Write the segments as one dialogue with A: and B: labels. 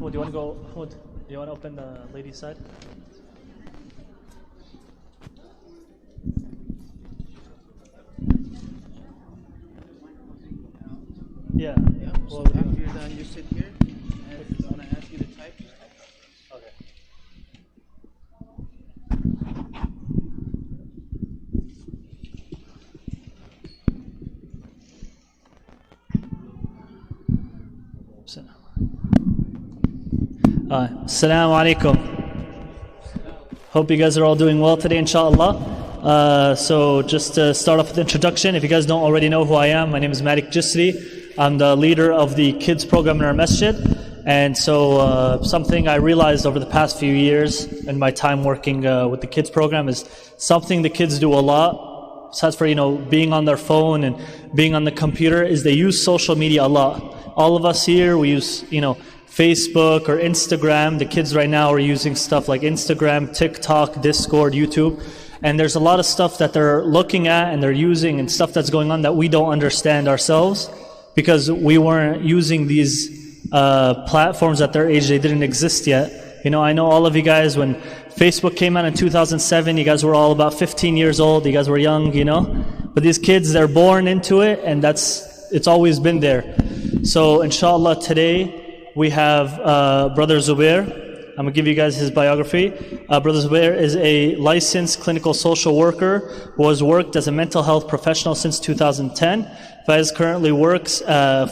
A: Mahmoud, do you want to go? Mahmoud, do you want to open the ladies' side? Yeah.
B: So after you're done, you sit here, and when I ask you to type, just type.
A: Okay. Assalamu alaikum. Hope you guys are all doing well today, inshallah. So just to start off with the introduction, if you guys don't already know who I am, my name is Malik Jisri. I'm the leader of the kids program in our masjid. And so something I realized over the past few years in my time working with the kids program is something the kids do a lot, besides for being on their phone and being on the computer, is they use social media a lot. All of us here, we use Facebook or Instagram. The kids right now are using stuff like Instagram, TikTok, Discord, YouTube. And there's a lot of stuff that they're looking at and they're using and stuff that's going on that we don't understand ourselves because we weren't using these platforms at their age. They didn't exist yet. I know all of you guys, when Facebook came out in 2007, you guys were all about 15 years old. You guys were young, But these kids, they're born into it, and it's always been there. So inshallah today, we have Brother Zubair. I'm going to give you guys his biography. Brother Zubair is a licensed clinical social worker who has worked as a mental health professional since 2010. Faiz currently works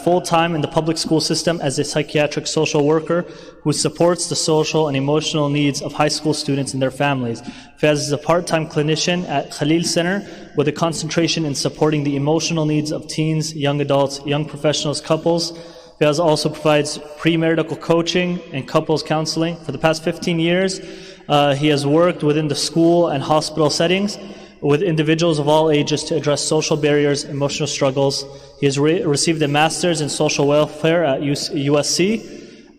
A: full-time in the public school system as a psychiatric social worker who supports the social and emotional needs of high school students and their families. Faiz is a part-time clinician at Khalil Center with a concentration in supporting the emotional needs of teens, young adults, young professionals, couples. Faiz also provides premarital coaching and couples counseling. For the past 15 years, he has worked within the school and hospital settings with individuals of all ages to address social barriers, emotional struggles. He has received a master's in social welfare at USC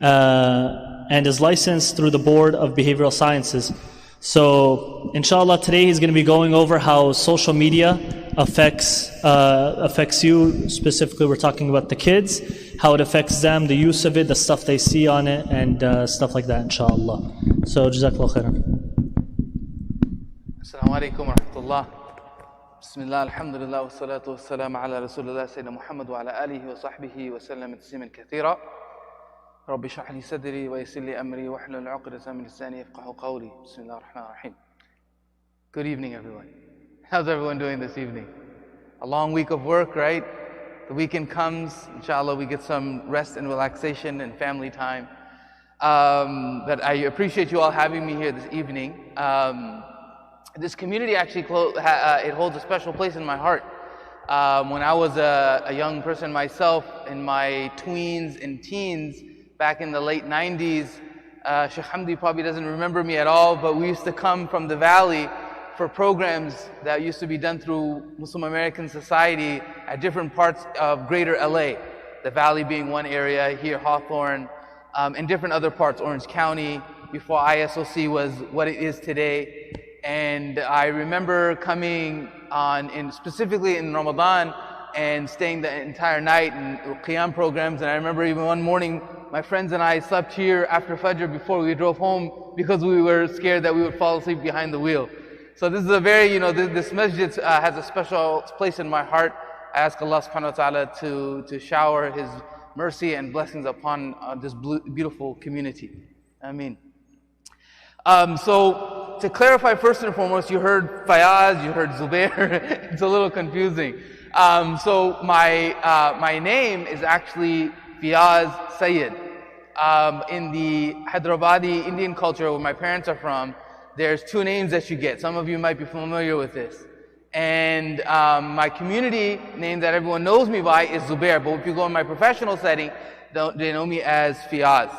A: and is licensed through the Board of Behavioral Sciences. So, inshallah, today he's going to be going over how social media affects you. Specifically, we're talking about the kids, how it affects them, the use of it, the stuff they see on it, and stuff like that, inshallah. So, jazakallah khairan.
B: Assalamu alaikum wa rahmatullah. Bismillah, alhamdulillah, wa salatu wa salam ala rasulullah, Sayyidina Muhammad wa ala alihi wa sahbihi wa sallam tasliman kathira. رب اشرح لي صدري ويسر لي أمري واحلل عقدة من لساني يفقهوا قولي. بسم الله الرحمن الرحيم. Good evening, everyone. How's everyone doing this evening? A long week of work, right? The weekend comes, inshallah, we get some rest and relaxation and family time. But I appreciate you all having me here this evening. This community actually it holds a special place in my heart. When I was a young person myself, in my tweens and teens, back in the late 90s, Sheikh Hamdi probably doesn't remember me at all, but we used to come from the valley for programs that used to be done through Muslim American Society at different parts of greater LA. The valley being one area, here Hawthorne, and different other parts, Orange County, before ISOC was what it is today. And I remember coming specifically in Ramadan and staying the entire night in Qiyam programs. And I remember even one morning, my friends and I slept here after Fajr before we drove home because we were scared that we would fall asleep behind the wheel. So this is a very, this masjid has a special place in my heart. I ask Allah subhanahu wa ta'ala to shower His mercy and blessings upon this beautiful community. Ameen. So to clarify, first and foremost, you heard Fayaz, you heard Zubair. It's a little confusing. So my name is actually Fiyaz Sayyid. In the Hyderabadi Indian culture where my parents are from, there's two names that you get. Some of you might be familiar with this. And my community name that everyone knows me by is Zubair. But if you go in my professional setting, they know me as Fiyaz.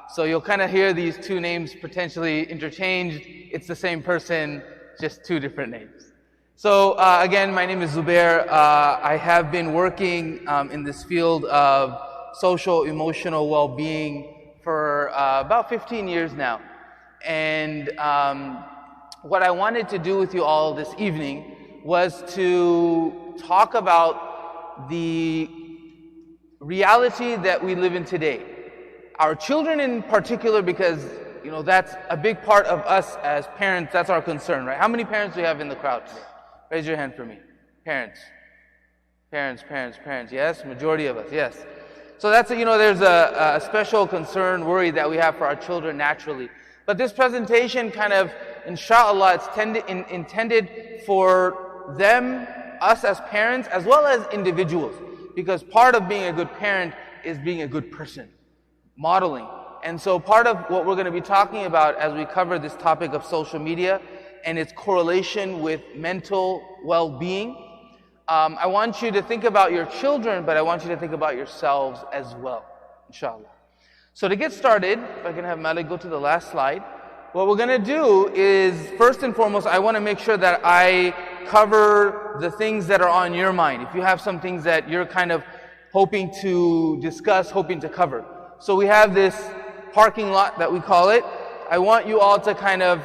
B: So you'll kind of hear these two names potentially interchanged. It's the same person, just two different names. So again, my name is Zubair. I have been working in this field of social, emotional well-being for about 15 years now. And what I wanted to do with you all this evening was to talk about the reality that we live in today. our children in particular, because that's a big part of us as parents. That's our concern, right? How many parents do we have in the crowd today? Raise your hand for me. Parents. Yes, majority of us. Yes. So that's there's a special concern, worry that we have for our children naturally. But this presentation kind of, inshallah, it's intended for them, us as parents, as well as individuals. Because part of being a good parent is being a good person, modeling. And so part of what we're going to be talking about as we cover this topic of social media and its correlation with mental well-being, I want you to think about your children, but I want you to think about yourselves as well, inshallah. So to get started, if I can have Malik go to the last slide, what we're going to do is, first and foremost, I want to make sure that I cover the things that are on your mind. If you have some things that you're kind of hoping to discuss, hoping to cover. So we have this parking lot that we call it. I want you all to kind of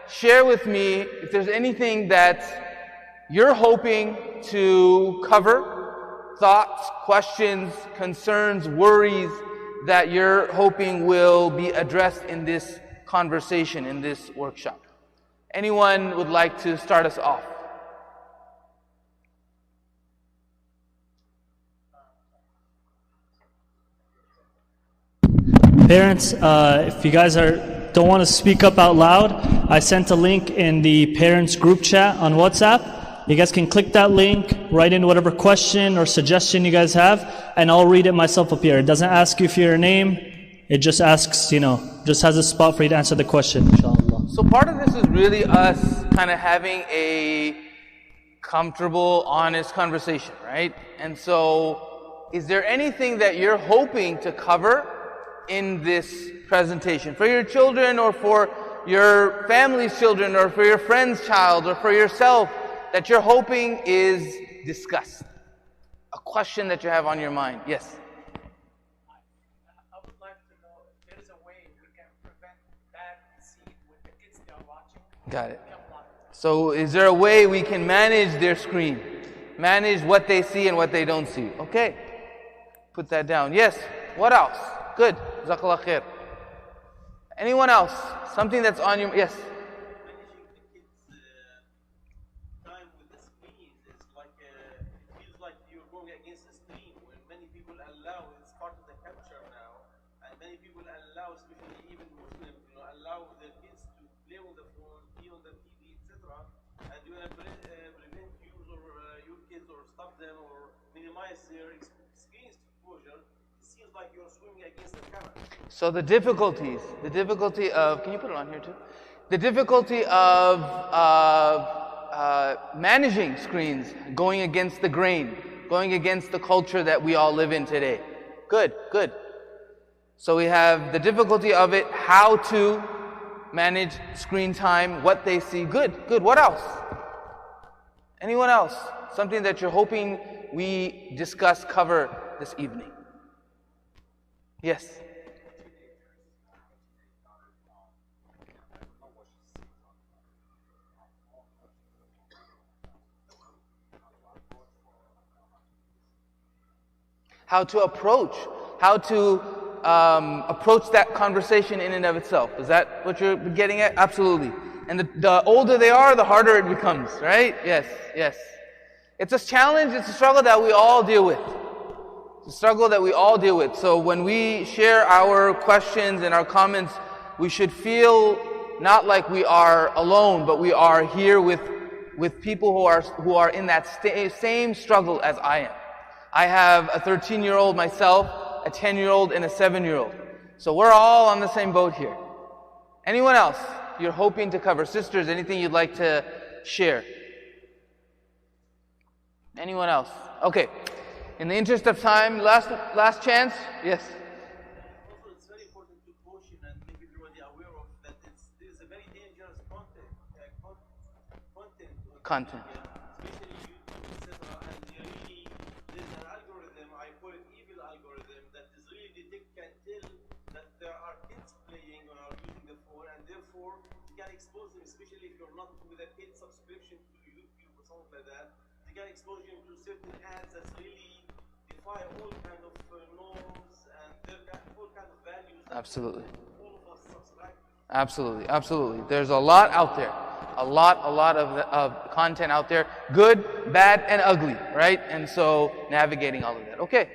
B: share with me if there's anything that you're hoping to cover, thoughts, questions, concerns, worries that you're hoping will be addressed in this conversation, in this workshop. Anyone would like to start us off?
A: Parents, if you guys don't want to speak up out loud, I sent a link in the parents group chat on WhatsApp. You guys can click that link, write in whatever question or suggestion you guys have, and I'll read it myself up here. It doesn't ask you for your name. It just asks, just has a spot for you to answer the question, inshallah.
B: So part of this is really us kind of having a comfortable, honest conversation, right? And so, is there anything that you're hoping to cover in this presentation? For your children, or for your family's children, or for your friend's child, or for yourself, that you're hoping is discussed? A question that you have on your mind. Yes?
C: I would like to know if there's a way we can prevent bad seed with the kids that are watching.
B: Got it. So is there a way we can manage their screen? Manage what they see and what they don't see. Okay. Put that down. Yes. What else? Good. Jazakallah khair. Anyone else? Something that's on your... Yes? So the difficulty of, can you put it on here too? The difficulty of managing screens, going against the grain, going against the culture that we all live in today. Good. So we have the difficulty of it, how to manage screen time, what they see. Good. What else? Anyone else? Something that you're hoping we discuss, cover this evening? Yes? How to approach that conversation in and of itself. Is that what you're getting at? Absolutely. And the older they are, the harder it becomes, right? Yes. It's a challenge, it's a struggle that we all deal with. So when we share our questions and our comments, we should feel not like we are alone, but we are here with people who are in that same struggle as I am. I have a 13-year-old myself, a 10-year-old, and a 7-year-old. So we're all on the same boat here. Anyone else you're hoping to cover? Sisters, anything you'd like to share? Anyone else? Okay. In the interest of time, last chance? Yes.
C: Also, it's very important to caution and make everybody aware of that this is a very dangerous content.
B: Content.
C: Especially if you're not with a paid subscription to YouTube or something like that, they can expose you to certain ads that really defy all kind of norms and all kind of values.
B: Absolutely.
C: All of us subscribe.
B: Absolutely, absolutely. There's a lot out there. A lot of content out there. Good, bad, and ugly, right? And so navigating all of that. Okay.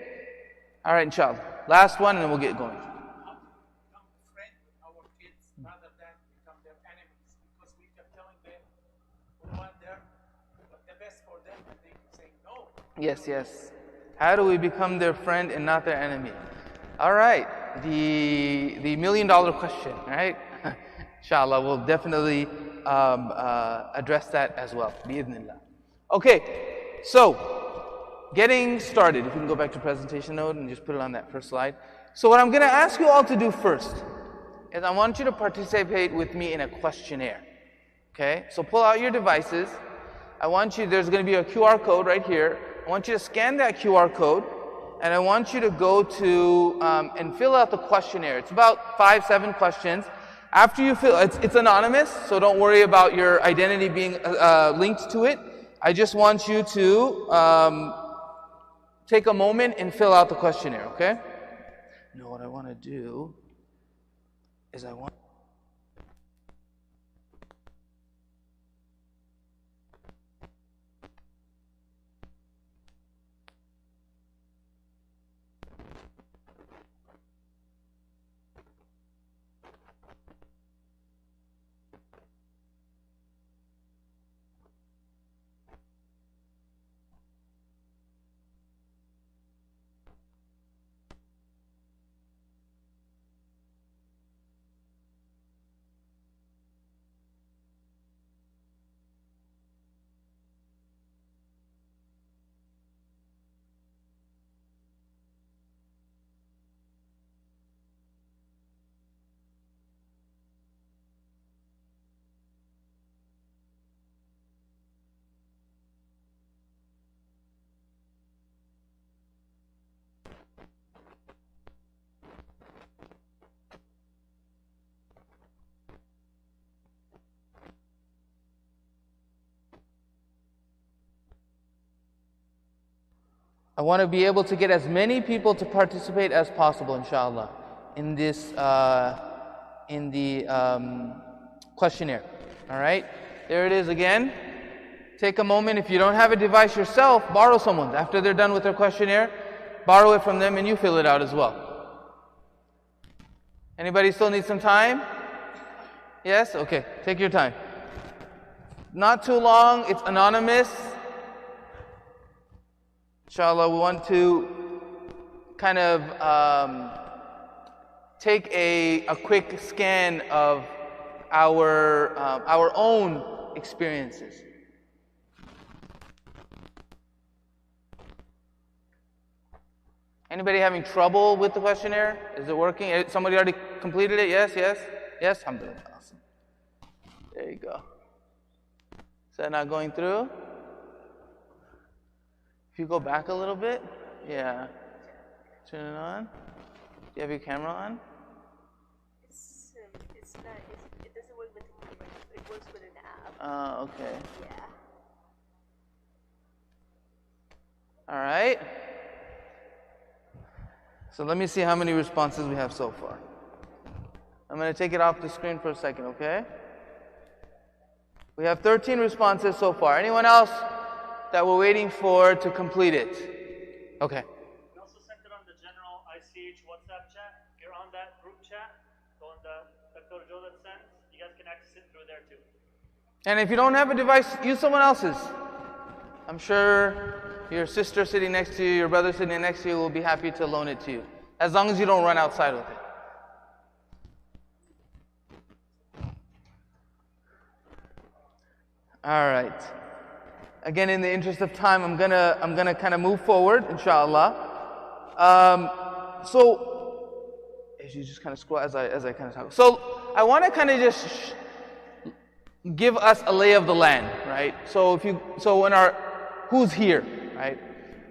B: All right, inshallah. Last one and then we'll get going.
C: How to become friends with our kids rather than become their enemies? Because we kept telling them we want the best for them, and they keep saying no.
B: Yes, yes. How do we become their friend and not their enemy? All right. The million-dollar question, right? Inshallah, we'll definitely address that as well. Bi-idhnillah. Okay, so getting started. If you can go back to presentation mode and just put it on that first slide. So what I'm going to ask you all to do first is I want you to participate with me in a questionnaire. Okay, so pull out your devices. There's going to be a QR code right here. I want you to scan that QR code, and I want you to go to and fill out the questionnaire. It's about 5-7 questions. After you fill, it's anonymous, so don't worry about your identity being linked to it. I just want you to take a moment and fill out the questionnaire, okay? Now what I want to do is I want to be able to get as many people to participate as possible, inshallah, in this questionnaire. All right, there it is again. Take a moment. If you don't have a device yourself, borrow someone's. After they're done with their questionnaire, borrow it from them and you fill it out as well. Anybody still need some time? Yes? Okay, take your time. Not too long. It's anonymous. Inshallah, we want to kind of take a quick scan of our own experiences. Anybody having trouble with the questionnaire? Is it working? Somebody already completed it? Yes, yes, yes. Alhamdulillah. Awesome. There you go. Is that not going through? If you go back a little bit, yeah. Turn it on. Do you have your camera on?
D: It's not. It doesn't work with the camera. It works with an app.
B: Oh, okay.
D: Yeah.
B: All right. So let me see how many responses we have so far. I'm going to take it off the screen for a second, okay? We have 13 responses so far. Anyone else that we're waiting for to complete it? Okay.
A: We also sent it on the general ICH WhatsApp chat. If you're on that group chat, go on the Dr. Jodat sent. You guys can access it through there too.
B: And if you don't have a device, use someone else's. I'm sure your sister sitting next to you, your brother sitting next to you will be happy to loan it to you. As long as you don't run outside with it. All right. Again, in the interest of time, I'm gonna kind of move forward, inshallah. So, as you just kind of scroll, as I kind of talk. So, I want to kind of just give us a lay of the land, right? So who's here, right?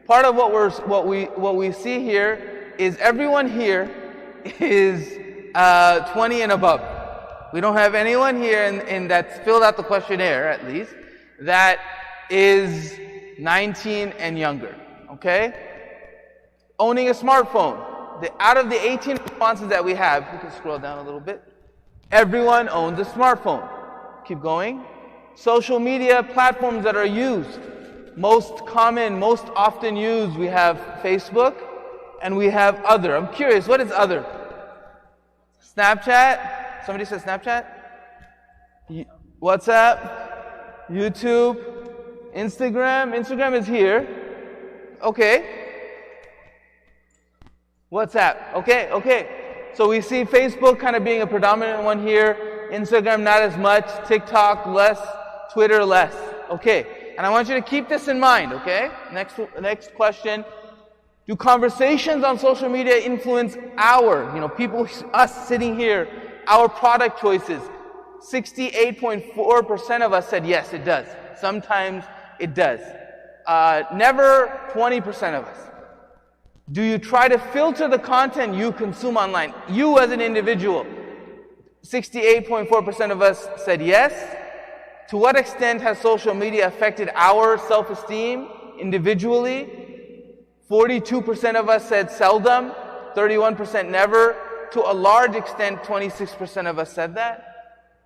B: Part of what we see here is everyone here is 20 and above. We don't have anyone here in that's filled out the questionnaire, at least, that is 19 and younger, okay? Owning a smartphone, out of the 18 responses that we have, we can scroll down a little bit. Everyone owns a smartphone. Keep going. Social media platforms that are used. Most common, most often used, we have Facebook and we have other. I'm curious, what is other? Snapchat? Somebody said Snapchat? WhatsApp? YouTube? Instagram? Instagram is here. Okay. WhatsApp. Okay. So we see Facebook kind of being a predominant one here. Instagram not as much. TikTok less. Twitter less. Okay. And I want you to keep this in mind, okay? Next question. Do conversations on social media influence people, us sitting here, our product choices? 68.4% of us said yes, it does. Sometimes it does. Never 20% of us. Do you try to filter the content you consume online? You as an individual. 68.4% of us said yes. To what extent has social media affected our self-esteem individually? 42% of us said seldom. 31% never. To a large extent, 26% of us said that.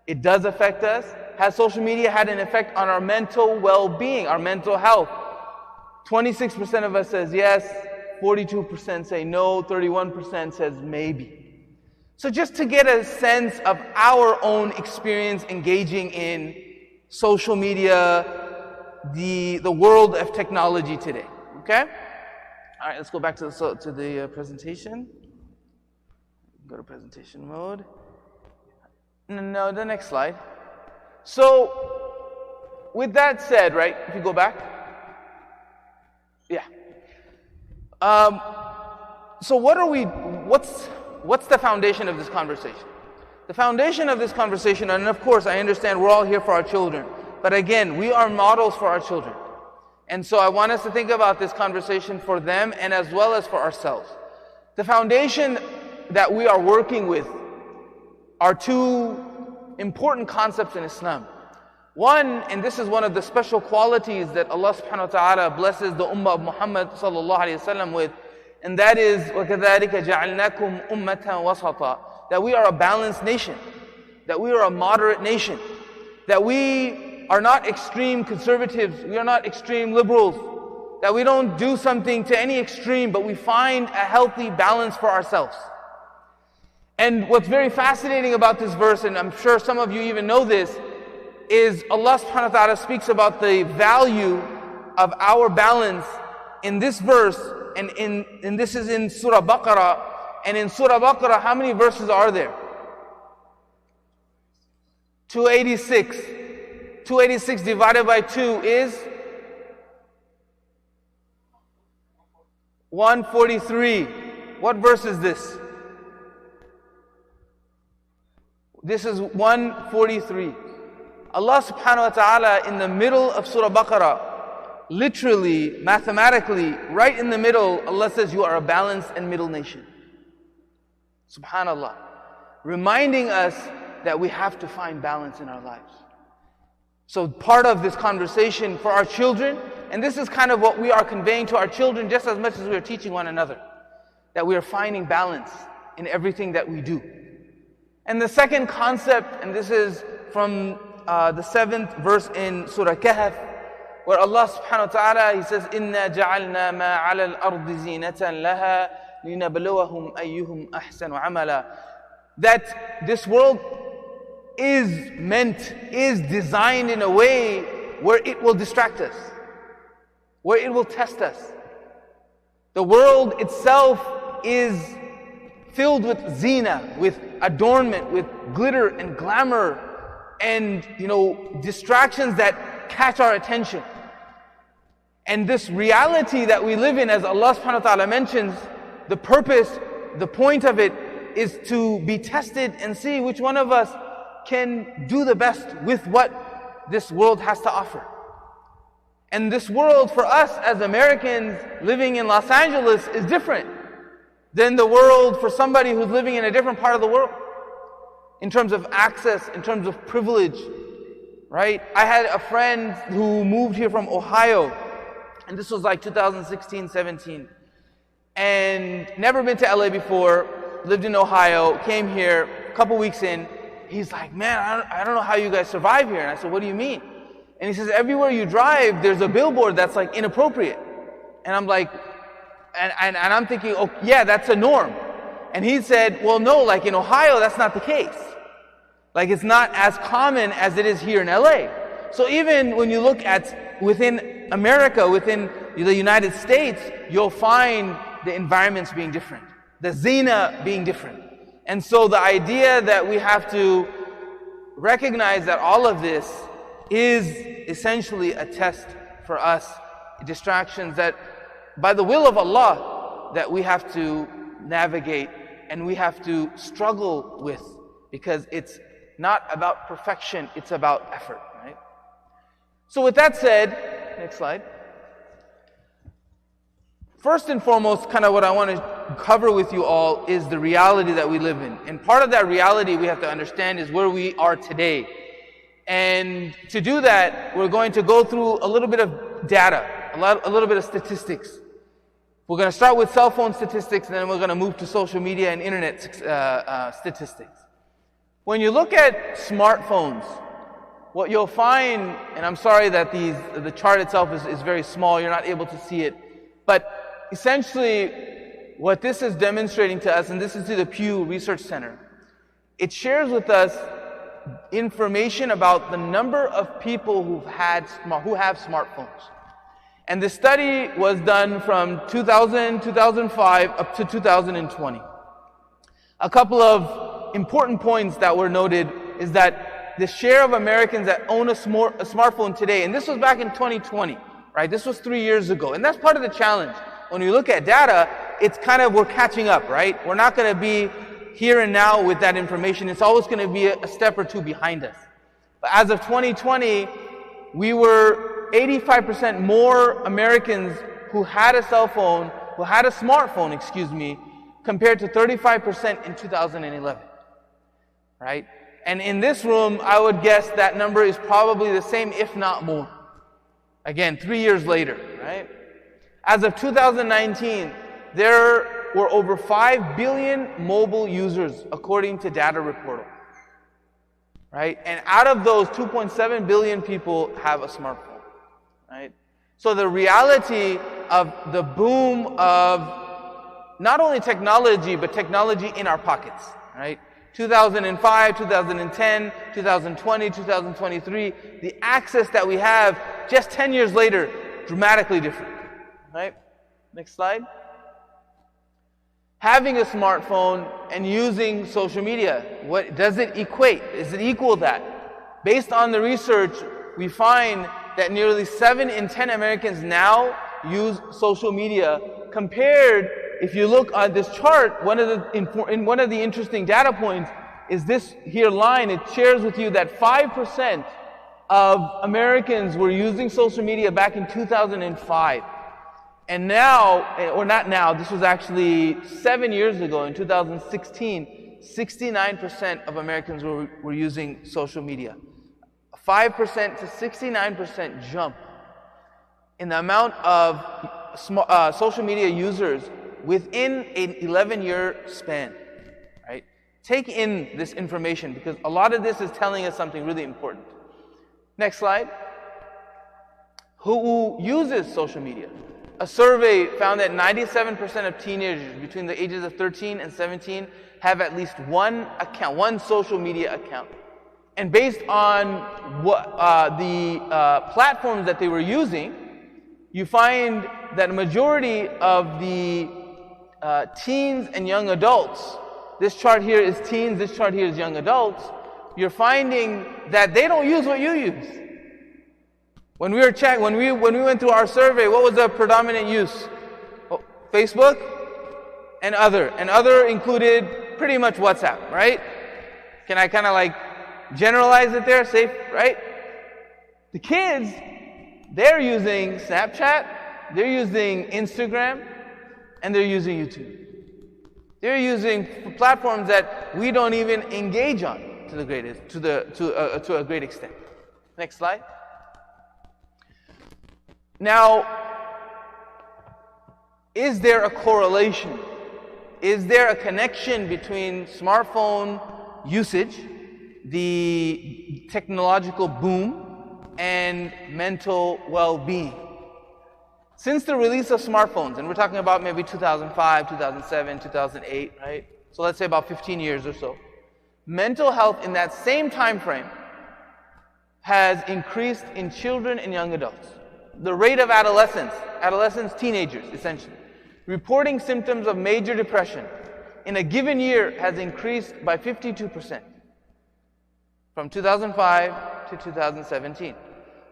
B: It does affect us. Has social media had an effect on our mental well-being, our mental health? 26% of us says yes. 42% say no, 31% says maybe. So just to get a sense of our own experience engaging in social media, the world of technology today, okay? All right, let's go back to the presentation. Go to presentation mode. No, the next slide. So, with that said, right, if you go back. Yeah. So what's the foundation of this conversation? The foundation of this conversation, and of course I understand we're all here for our children, but again, we are models for our children. And so I want us to think about this conversation for them and as well as for ourselves. The foundation that we are working with are two important concepts in Islam. One, and this is one of the special qualities that Allah subhanahu wa ta'ala blesses the ummah of Muhammad sallallahu alayhi wa sallam with, and that is, وَكَذَلِكَ جَعَلْنَاكُمْ أُمَّةً وَسَطًا, that we are a balanced nation, that we are a moderate nation, that we are not extreme conservatives, we are not extreme liberals, that we don't do something to any extreme, but we find a healthy balance for ourselves. And what's very fascinating about this verse, and I'm sure some of you even know this, is Allah subhanahu wa ta'ala speaks about the value of our balance in this verse, and this is in Surah Baqarah. And in Surah Baqarah, how many verses are there? 286. 286 divided by 2 is 143. What verse is this? This is 143. Allah subhanahu wa ta'ala in the middle of Surah Baqarah, literally, mathematically, right in the middle, Allah says you are a balanced and middle nation. Subhanallah. Reminding us that we have to find balance in our lives. So part of this conversation for our children, and this is kind of what we are conveying to our children just as much as we are teaching one another, that we are finding balance in everything that we do. And the second concept, and this is from the 7th verse in Surah Kahf, where Allah subhanahu wa ta'ala, He says, إِنَّا جَعَلْنَا مَا عَلَى الْأَرْضِ زِينَةً لَهَا لِنَبْلُوَهُمْ أَيُّهُمْ أَحْسَنُ عَمَلًا. That this world is designed in a way where it will distract us, where it will test us. The world itself is filled with zina, with adornment, with glitter and glamour, and distractions that catch our attention. And this reality that we live in, as Allah subhanahu wa ta'ala mentions, the purpose, the point of it is to be tested and see which one of us can do the best with what this world has to offer. And this world for us as Americans living in Los Angeles is different than the world for somebody who's living in a different part of the world. In terms of access, in terms of privilege, right? I had a friend who moved here from Ohio, and this was like 2016, 17. and never been to LA before, lived in Ohio, came here, a couple weeks in, he's like, man, I don't know how you guys survive here. And I said, what do you mean? And he says, everywhere you drive, there's a billboard that's like inappropriate. And I'm like, and I'm thinking, oh yeah, that's a norm. And he said, well no, like in Ohio, that's not the case. Like it's not as common as it is here in LA. So even when you look at within America, within the United States, you'll find the environments being different, the zina being different. And so the idea that we have to recognize that all of this is essentially a test for us, distractions that by the will of Allah that we have to navigate and we have to struggle with, because it's not about perfection, it's about effort, right? So with that said, next slide. First and foremost, kind of what I want to cover with you all is the reality that we live in. And part of that reality we have to understand is where we are today. And to do that, we're going to go through a little bit of data, a little bit of statistics. We're going to start with cell phone statistics, and then we're going to move to social media and internet statistics. When you look at smartphones, what you'll find, and I'm sorry that the chart itself is very small, you're not able to see it, but essentially what this is demonstrating to us, and this is to the Pew Research Center, it shares with us information about the number of people who have smartphones. And the study was done from 2000, 2005 up to 2020. A couple of important points that were noted is that the share of Americans that own a smartphone today, and this was back in 2020, right? This was 3 years ago. And that's part of the challenge. When you look at data, it's kind of, we're catching up, right? We're not going to be here and now with that information. It's always going to be a step or two behind us. But as of 2020, we were 85% more Americans who had a cell phone, who had a smartphone, compared to 35% in 2011, right? And in this room, I would guess that number is probably the same, if not more. Again, 3 years later, right? As of 2019, there were over 5 billion mobile users, according to Data Reportal, right? And out of those, 2.7 billion people have a smartphone. Right? So the reality of the boom of not only technology, but technology in our pockets, right? 2005, 2010, 2020, 2023, the access that we have just 10 years later, dramatically different, right? Next slide. Having a smartphone and using social media, what does it equate? Does it equal that? Based on the research, we find that nearly 7 in 10 Americans now use social media, compared, if you look at this chart, one of the interesting data points is this here line. It shares with you that 5% of Americans were using social media back in 2005. And now, or not now, this was actually 7 years ago, in 2016, 69% of Americans were using social media. 5% to 69% jump in the amount of social media users within an 11-year span, right? Take in this information, because a lot of this is telling us something really important. Next slide. Who uses social media? A survey found that 97% of teenagers between the ages of 13 and 17 have at least one social media account. And based on what the platforms that they were using, you find that a majority of the teens and young adults, this chart here is teens, this chart here is young adults, you're finding that they don't use what you use. When we went through our survey, what was the predominant use? Oh, Facebook and other. And other included pretty much WhatsApp, right? Can I kind of like generalize it there, safe, right? The kids, they're using Snapchat, they're using Instagram, and they're using YouTube. They're using platforms that we don't even engage on to a great extent. Next slide. Now, Is there a correlation? Is there a connection between smartphone usage, the technological boom, and mental well-being? Since the release of smartphones, and we're talking about maybe 2005, 2007, 2008, right? So let's say about 15 years or so. Mental health in that same time frame has increased in children and young adults. The rate of adolescents, teenagers essentially, reporting symptoms of major depression in a given year has increased by 52% from 2005 to 2017.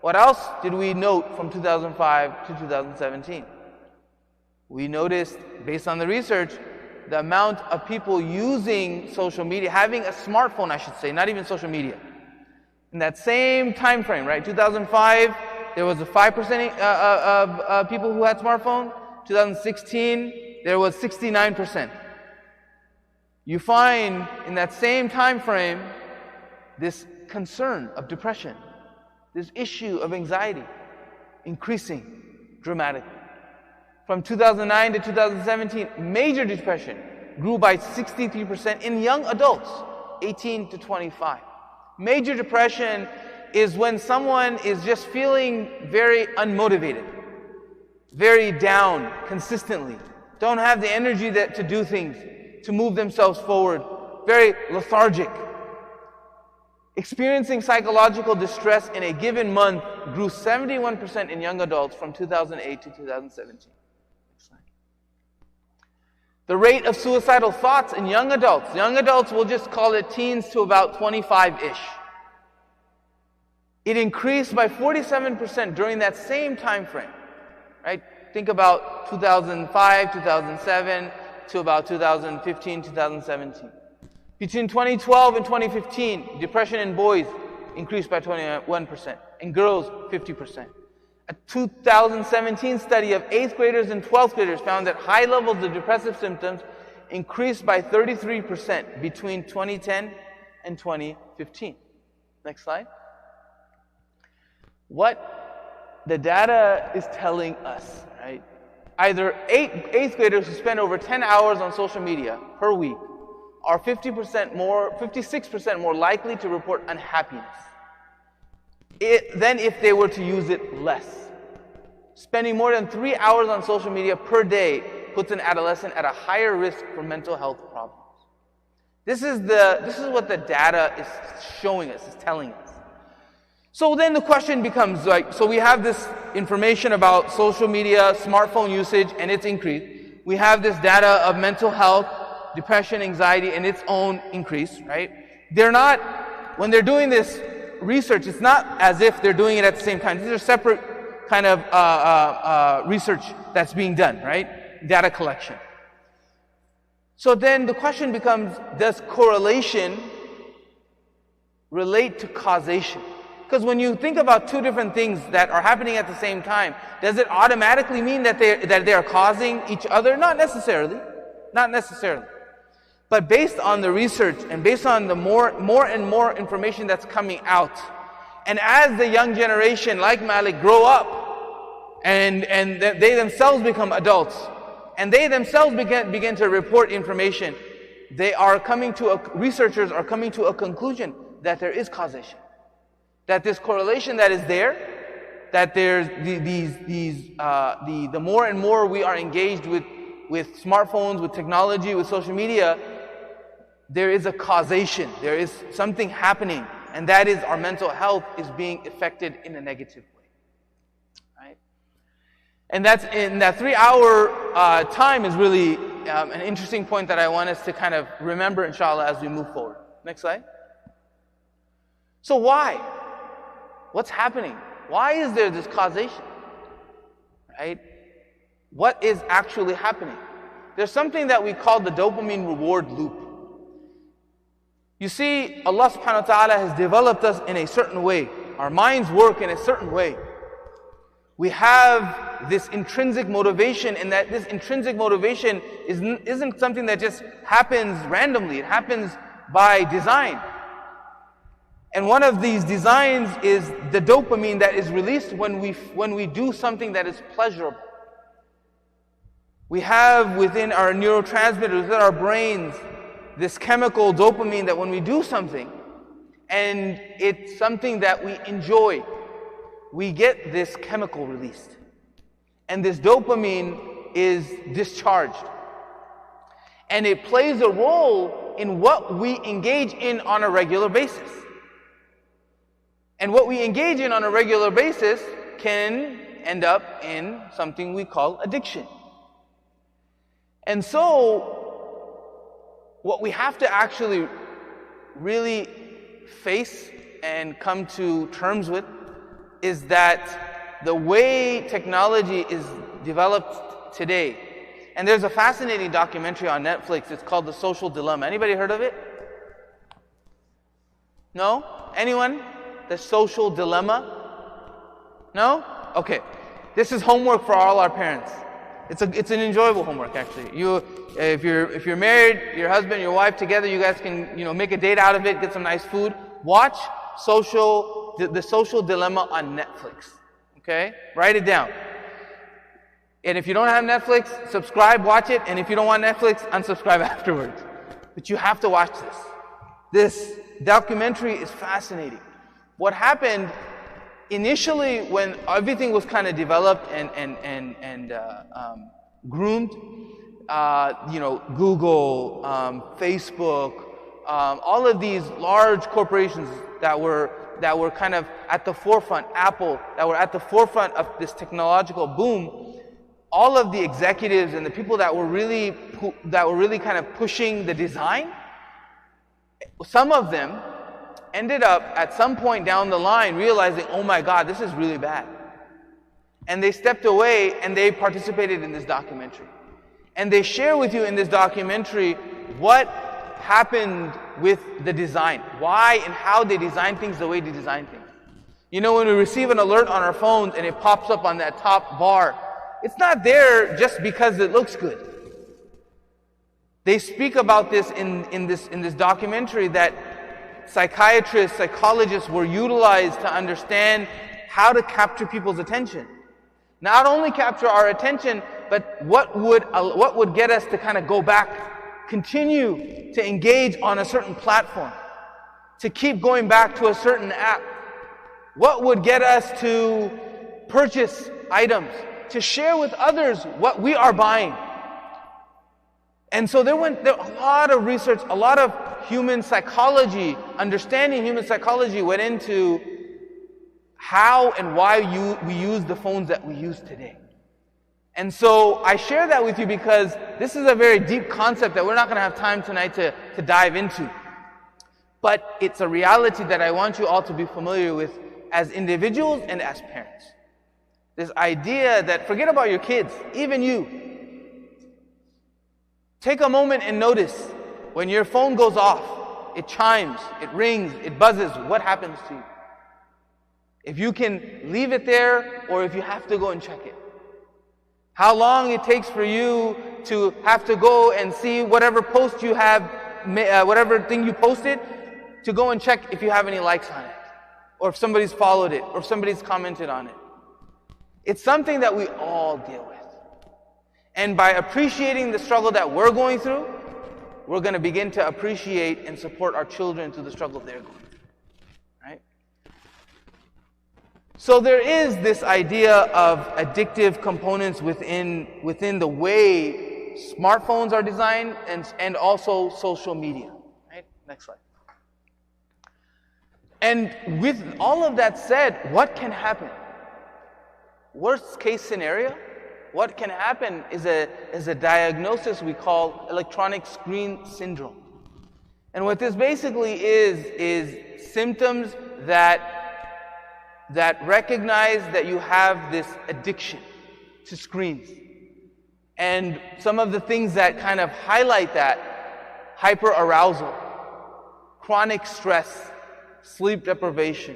B: What else did we note from 2005 to 2017? We noticed, based on the research, the amount of people using social media, having a smartphone, I should say, not even social media. In that same time frame, right? 2005, there was a 5% of people who had smartphones. 2016, there was 69%. You find in that same time frame this concern of depression, this issue of anxiety increasing dramatically. From 2009 to 2017, major depression grew by 63% in young adults, 18 to 25. Major depression is when someone is just feeling very unmotivated, very down consistently, don't have the energy to do things, to move themselves forward, very lethargic. Experiencing psychological distress in a given month grew 71% in young adults from 2008 to 2017. The rate of suicidal thoughts in young adults, we'll just call it teens to about 25-ish. It increased by 47% during that same time frame, right? Think about 2005, 2007 to about 2015, 2017. Between 2012 and 2015, depression in boys increased by 21%, and girls 50%. A 2017 study of 8th graders and 12th graders found that high levels of depressive symptoms increased by 33% between 2010 and 2015. Next slide. What the data is telling us, right? Either 8th graders who spend over 10 hours on social media per week are 56% more likely to report unhappiness than if they were to use it less. Spending more than 3 hours on social media per day puts an adolescent at a higher risk for mental health problems. This is what the data is showing us, is telling us. So then the question becomes so we have this information about social media, smartphone usage, and its increase. We have this data of mental health, depression, anxiety, and its own increase, right? When they're doing this research, it's not as if they're doing it at the same time. These are separate kind of research that's being done, right? Data collection. So then the question becomes, does correlation relate to causation? Because when you think about two different things that are happening at the same time, does it automatically mean that they are causing each other? Not necessarily. Not necessarily. But based on the research and based on the more and more information that's coming out, and as the young generation like Malik grow up and they themselves become adults and they themselves begin to report information, researchers are coming to a conclusion that there is causation. That this correlation that is there, that there's the more and more we are engaged with smartphones, with technology, with social media, there is a causation. There is something happening, and that is our mental health is being affected in a negative way. Right? And that's in that 3-hour time is really an interesting point that I want us to kind of remember, inshallah, as we move forward. Next slide. So why? What's happening? Why is there this causation? Right? What is actually happening? There's something that we call the dopamine reward loop. You see, Allah subhanahu wa ta'ala has developed us in a certain way. Our minds work in a certain way. We have this intrinsic motivation, and that this intrinsic motivation isn't something that just happens randomly. It happens by design. And one of these designs is the dopamine that is released when we do something that is pleasurable. We have within our neurotransmitters, within our brains, this chemical dopamine that when we do something, and it's something that we enjoy, we get this chemical released. And this dopamine is discharged. And it plays a role in what we engage in on a regular basis. And what we engage in on a regular basis can end up in something we call addiction. And so, what we have to actually really face and come to terms with is that the way technology is developed today, and there's a fascinating documentary on Netflix, it's called The Social Dilemma. Anybody heard of it? No? Anyone? The Social Dilemma? No? Okay. This is homework for all our parents. It's an enjoyable homework, actually. If you're married, your husband, your wife together, you guys can make a date out of it, get some nice food. Watch The Social Dilemma on Netflix. Okay? Write it down. And if you don't have Netflix, subscribe, watch it. And if you don't want Netflix, unsubscribe afterwards. But you have to watch this. This documentary is fascinating. What happened initially when everything was kind of developed and groomed, Google, Facebook, all of these large corporations that were kind of at the forefront, Apple, that were at the forefront of this technological boom, all of the executives and the people that were really kind of pushing the design, some of them ended up at some point down the line realizing, oh my God, this is really bad. And they stepped away and they participated in this documentary. And they share with you in this documentary what happened with the design, why and how they design things the way they design things. When we receive an alert on our phones and it pops up on that top bar, it's not there just because it looks good. They speak about this in this documentary that psychiatrists, psychologists were utilized to understand how to capture people's attention. Not only capture our attention, but what would get us to kind of go back, continue to engage on a certain platform, to keep going back to a certain app. What would get us to purchase items, to share with others what we are buying. And so there a lot of research, a lot of human psychology, understanding human psychology went into how and why we use the phones that we use today. And so I share that with you because this is a very deep concept that we're not going to have time tonight to dive into. But it's a reality that I want you all to be familiar with as individuals and as parents. This idea that, forget about your kids, even you. Take a moment and notice when your phone goes off, it chimes, it rings, it buzzes, what happens to you? If you can leave it there or if you have to go and check it. How long it takes for you to have to go and see whatever post you have, whatever thing you posted, to go and check if you have any likes on it, or if somebody's followed it, or if somebody's commented on it. It's something that we all deal with. And by appreciating the struggle that we're going through, we're going to begin to appreciate and support our children through the struggle they're going through. Right? So there is this idea of addictive components within the way smartphones are designed and also social media. Right? Next slide. And with all of that said, what can happen? Worst case scenario, what can happen is a diagnosis we call electronic screen syndrome. And what this basically is symptoms that recognize that you have this addiction to screens. And some of the things that kind of highlight that: hyperarousal, chronic stress, sleep deprivation,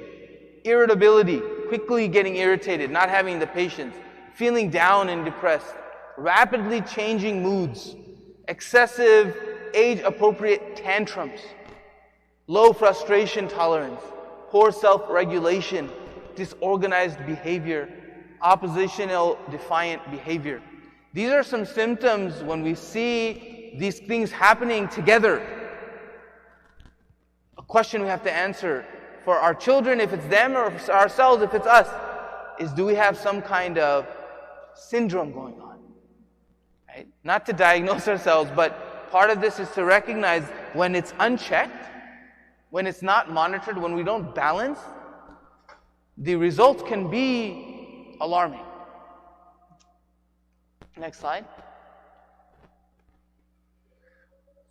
B: irritability, quickly getting irritated, not having the patience, feeling down and depressed, rapidly changing moods, excessive age-appropriate tantrums, low frustration tolerance, poor self-regulation, disorganized behavior, oppositional defiant behavior. These are some symptoms when we see these things happening together. A question we have to answer for our children, if it's them, or for ourselves, if it's us, is do we have some kind of syndrome going on? Right? Not to diagnose ourselves, but part of this is to recognize when it's unchecked, when it's not monitored, when we don't balance, the results can be alarming. Next slide.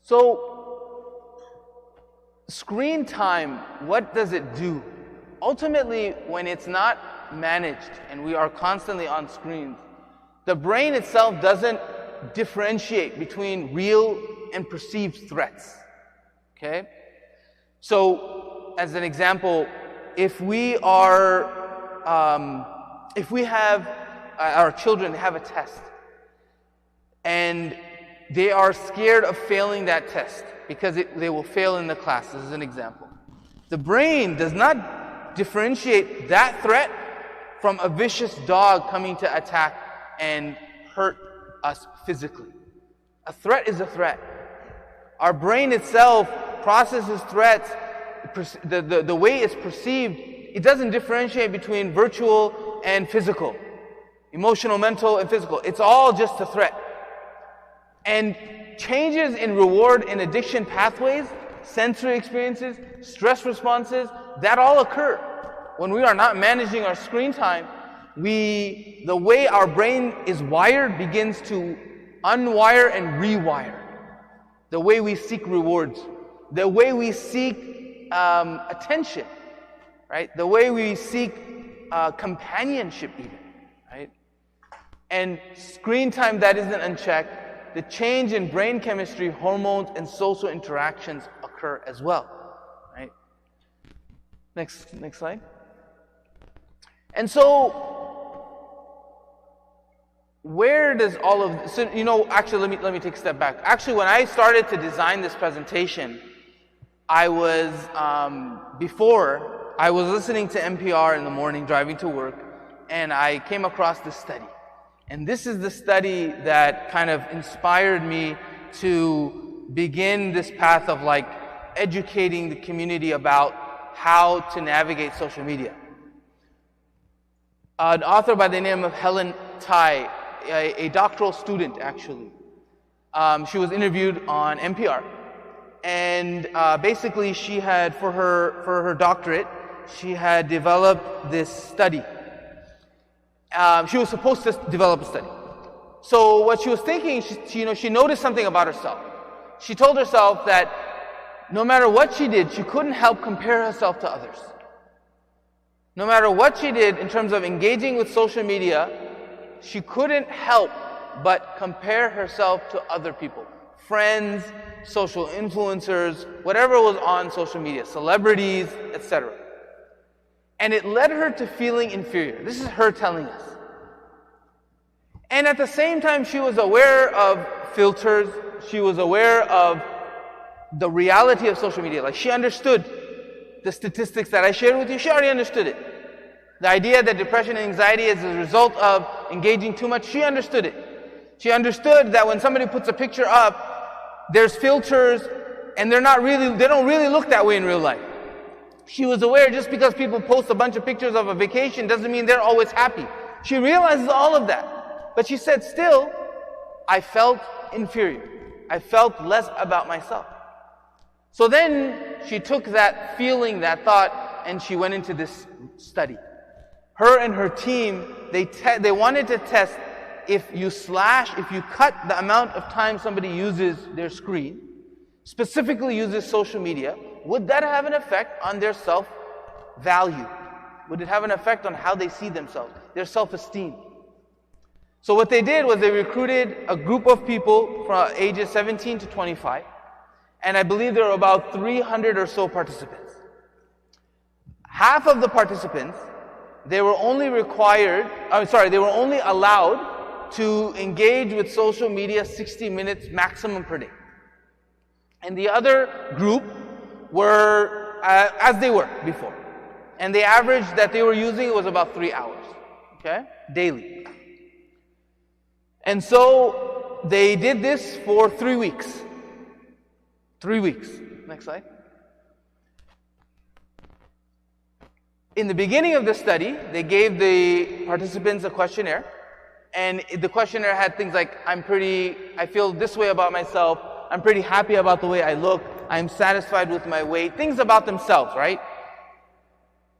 B: So, screen time, what does it do? Ultimately, when it's not managed and we are constantly on screens, the brain itself doesn't differentiate between real and perceived threats. Okay? So, as an example, if we have our children have a test and they are scared of failing that test because they will fail in the class, this is an example. The brain does not differentiate that threat from a vicious dog coming to attack and hurt us physically. A threat is a threat. Our brain itself processes threats, the way it's perceived, it doesn't differentiate between virtual and physical, emotional, mental, and physical. It's all just a threat. And changes in reward and addiction pathways, sensory experiences, stress responses, that all occur when we are not managing our screen time. The way our brain is wired begins to unwire and rewire. The way we seek rewards, the way we seek attention, right? The way we seek companionship even, right? And screen time that isn't unchecked, the change in brain chemistry, hormones, and social interactions occur as well, right? Next slide. And so, where does all of this, so, actually let me take a step back. Actually, when I started to design this presentation, I was listening to NPR in the morning driving to work, and I came across this study. And this is the study that kind of inspired me to begin this path of educating the community about how to navigate social media. An author by the name of Helen Tai, a doctoral student actually, she was interviewed on NPR. And basically she had, for her doctorate, she had developed this study. She was supposed to develop a study. So what she was thinking, she noticed something about herself. She told herself that no matter what she did, she couldn't help compare herself to others. No matter what she did in terms of engaging with social media, she couldn't help but compare herself to other people. Friends, social influencers, whatever was on social media, celebrities, etc. And it led her to feeling inferior. This is her telling us. And at the same time, she was aware of filters. She was aware of the reality of social media. She understood the statistics that I shared with you. She already understood it. The idea that depression and anxiety is a result of engaging too much, she understood it. She understood that when somebody puts a picture up, there's filters, and they don't really look that way in real life. She was aware just because people post a bunch of pictures of a vacation doesn't mean they're always happy. She realizes all of that. But she said, still, I felt inferior. I felt less about myself. So then she took that feeling, that thought, and she went into this study. Her and her team, they wanted to test if you cut the amount of time somebody uses their screen, specifically uses social media, would that have an effect on their self-value? Would it have an effect on how they see themselves, their self-esteem? So what they did was they recruited a group of people from ages 17 to 25, and I believe there were about 300 or so participants. Half of the participants, they were only allowed to engage with social media 60 minutes maximum per day. And the other group were as they were before. And the average that they were using was about 3 hours, okay, daily. And so they did this for 3 weeks. 3 weeks. Next slide. In the beginning of the study, they gave the participants a questionnaire. And the questionnaire had things like, I feel this way about myself. I'm pretty happy about the way I look. I'm satisfied with my weight. Things about themselves, right?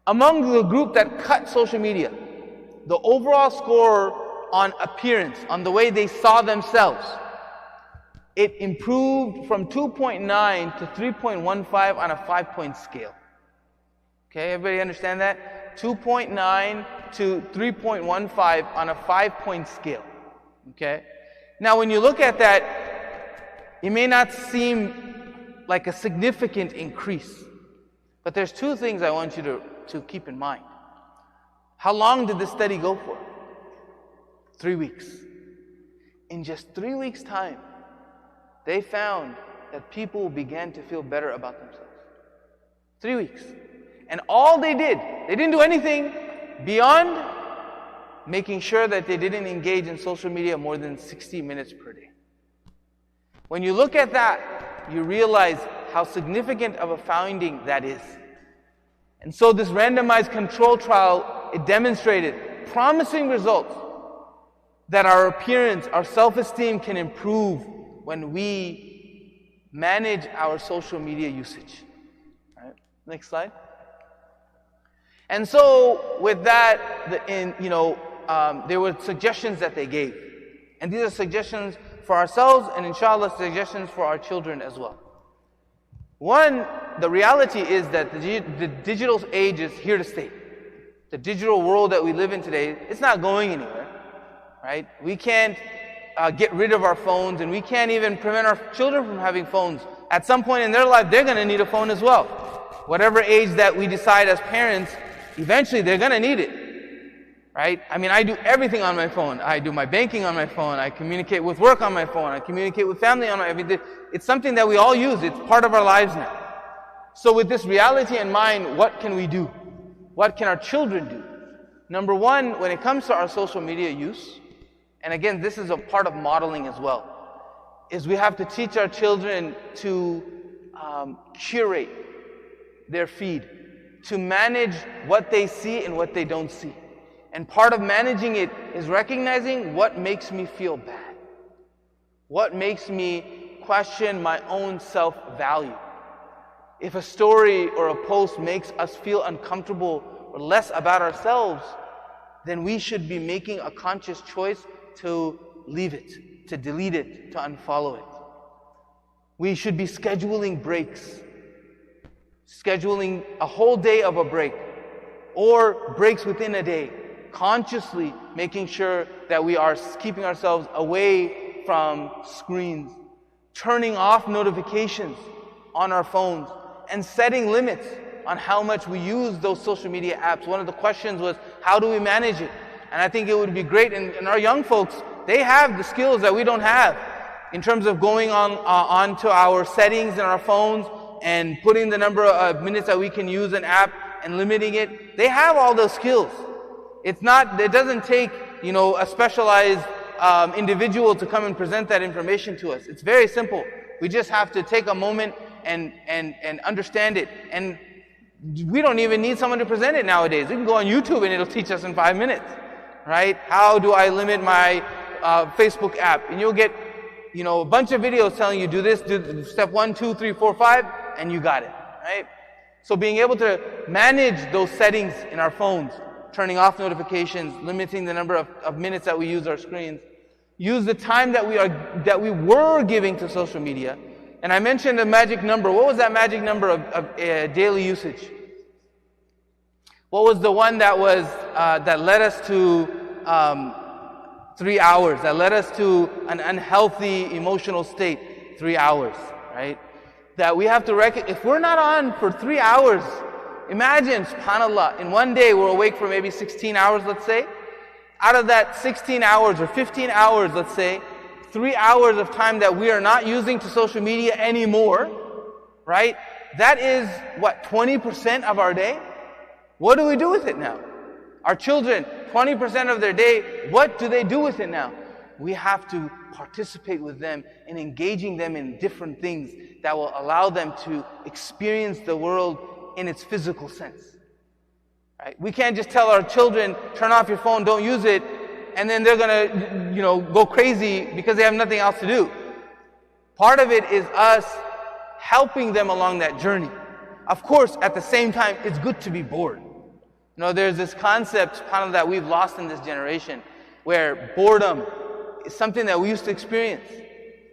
B: Among the group that cut social media, the overall score on appearance, on the way they saw themselves, it improved from 2.9 to 3.15 on a 5-point scale. Okay, everybody understand that? 2.9 to 3.15 on a 5-point scale. Okay? Now when you look at that, it may not seem like a significant increase. But there's two things I want you to keep in mind. How long did this study go for? 3 weeks. In just 3 weeks' time, they found that people began to feel better about themselves. 3 weeks. And all they didn't do anything beyond making sure that they didn't engage in social media more than 60 minutes per day. When you look at that, you realize how significant of a finding that is. And so this randomized control trial, it demonstrated promising results that our appearance, our self-esteem can improve when we manage our social media usage. All right, next slide. And so with that, there were suggestions that they gave. And these are suggestions for ourselves and inshallah suggestions for our children as well. One, the reality is that the digital age is here to stay. The digital world that we live in today, it's not going anywhere, right? We can't get rid of our phones, and we can't even prevent our children from having phones. At some point in their life, they're going to need a phone as well. Whatever age that we decide as parents, eventually they're going to need it, right? I mean, I do everything on my phone. I do my banking on my phone. I communicate with work on my phone. I communicate with family on my phone. It's something that we all use. It's part of our lives now. So with this reality in mind, what can we do? What can our children do? Number one, when it comes to our social media use, and again, this is a part of modeling as well, is we have to teach our children to curate their feed, to manage what they see and what they don't see. And part of managing it is recognizing what makes me feel bad. What makes me question my own self-value. If a story or a post makes us feel uncomfortable or less about ourselves, then we should be making a conscious choice to leave it, to delete it, to unfollow it. We should be scheduling breaks. Scheduling a whole day of a break or breaks within a day, consciously making sure that we are keeping ourselves away from screens, turning off notifications on our phones, and setting limits on how much we use those social media apps. One of the questions was, how do we manage it? And I think it would be great, and our young folks, they have the skills that we don't have in terms of going onto our settings in our phones and putting the number of minutes that we can use an app and limiting it. They have all those skills. It doesn't take, a specialized individual to come and present that information to us. It's very simple. We just have to take a moment and understand it. And we don't even need someone to present it nowadays. We can go on YouTube and it'll teach us in 5 minutes, right? How do I limit my Facebook app? And you'll get, a bunch of videos telling you do this, do step 1, 2, 3, 4, 5, and you got it, right? So being able to manage those settings in our phones, turning off notifications, limiting the number of minutes that we use our screens, use the time that we were giving to social media. And I mentioned a magic number. What was that magic number of daily usage? What was the one that was that led us to 3 hours? That led us to an unhealthy emotional state. 3 hours, right? That we have to if we're not on for 3 hours, imagine, subhanAllah, in one day we're awake for maybe 16 hours, let's say. Out of that 16 hours or 15 hours, let's say, 3 hours of time that we are not using to social media anymore, right? That is, 20% of our day? What do we do with it now? Our children, 20% of their day, what do they do with it now? we have to participate with them in engaging them in different things that will allow them to experience the world in its physical sense. Right? We can't just tell our children, turn off your phone, don't use it, and then they're going to, go crazy because they have nothing else to do. Part of it is us helping them along that journey. Of course, at the same time, it's good to be bored. There's this concept, subhanAllah, that we've lost in this generation, where boredom is something that we used to experience.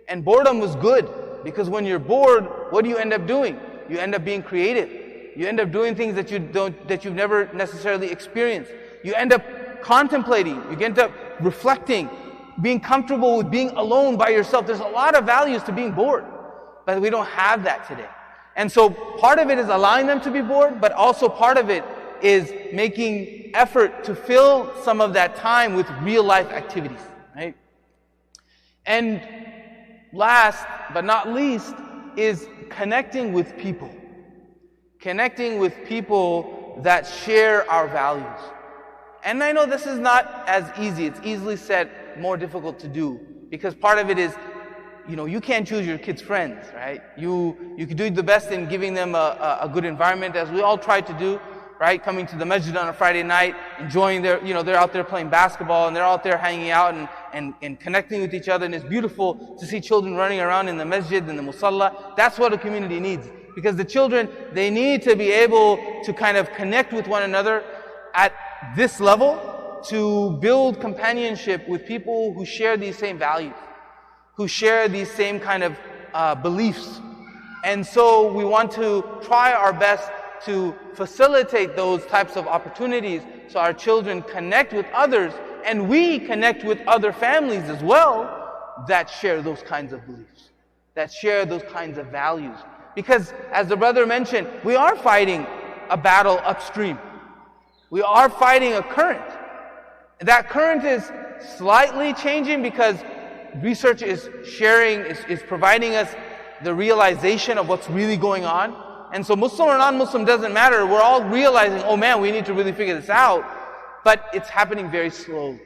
B: And boredom was good, because when you're bored, what do you end up doing? You end up being creative. You end up doing things that you've never necessarily experienced. You end up contemplating. You end up reflecting, being comfortable with being alone by yourself. There's a lot of values to being bored, but we don't have that today. And so part of it is allowing them to be bored, but also part of it is making effort to fill some of that time with real life activities, right? And last but not least is connecting with people. Connecting with people that share our values. And I know this is not as easy. It's easily said, more difficult to do. Because part of it is, you can't choose your kids' friends, right? You can do the best in giving them a good environment, as we all try to do, right? Coming to the masjid on a Friday night, enjoying they're out there playing basketball, and they're out there hanging out and connecting with each other. And it's beautiful to see children running around in the masjid, in the musalla. That's what a community needs. Because the children, they need to be able to kind of connect with one another at this level, to build companionship with people who share these same values, who share these same kind of beliefs. And so we want to try our best to facilitate those types of opportunities so our children connect with others, and we connect with other families as well that share those kinds of beliefs, that share those kinds of values. Because as the brother mentioned, we are fighting a battle upstream. We are fighting a current. That current is slightly changing because research is providing us the realization of what's really going on. And so Muslim or non-Muslim doesn't matter. We're all realizing, oh man, we need to really figure this out. But it's happening very slowly.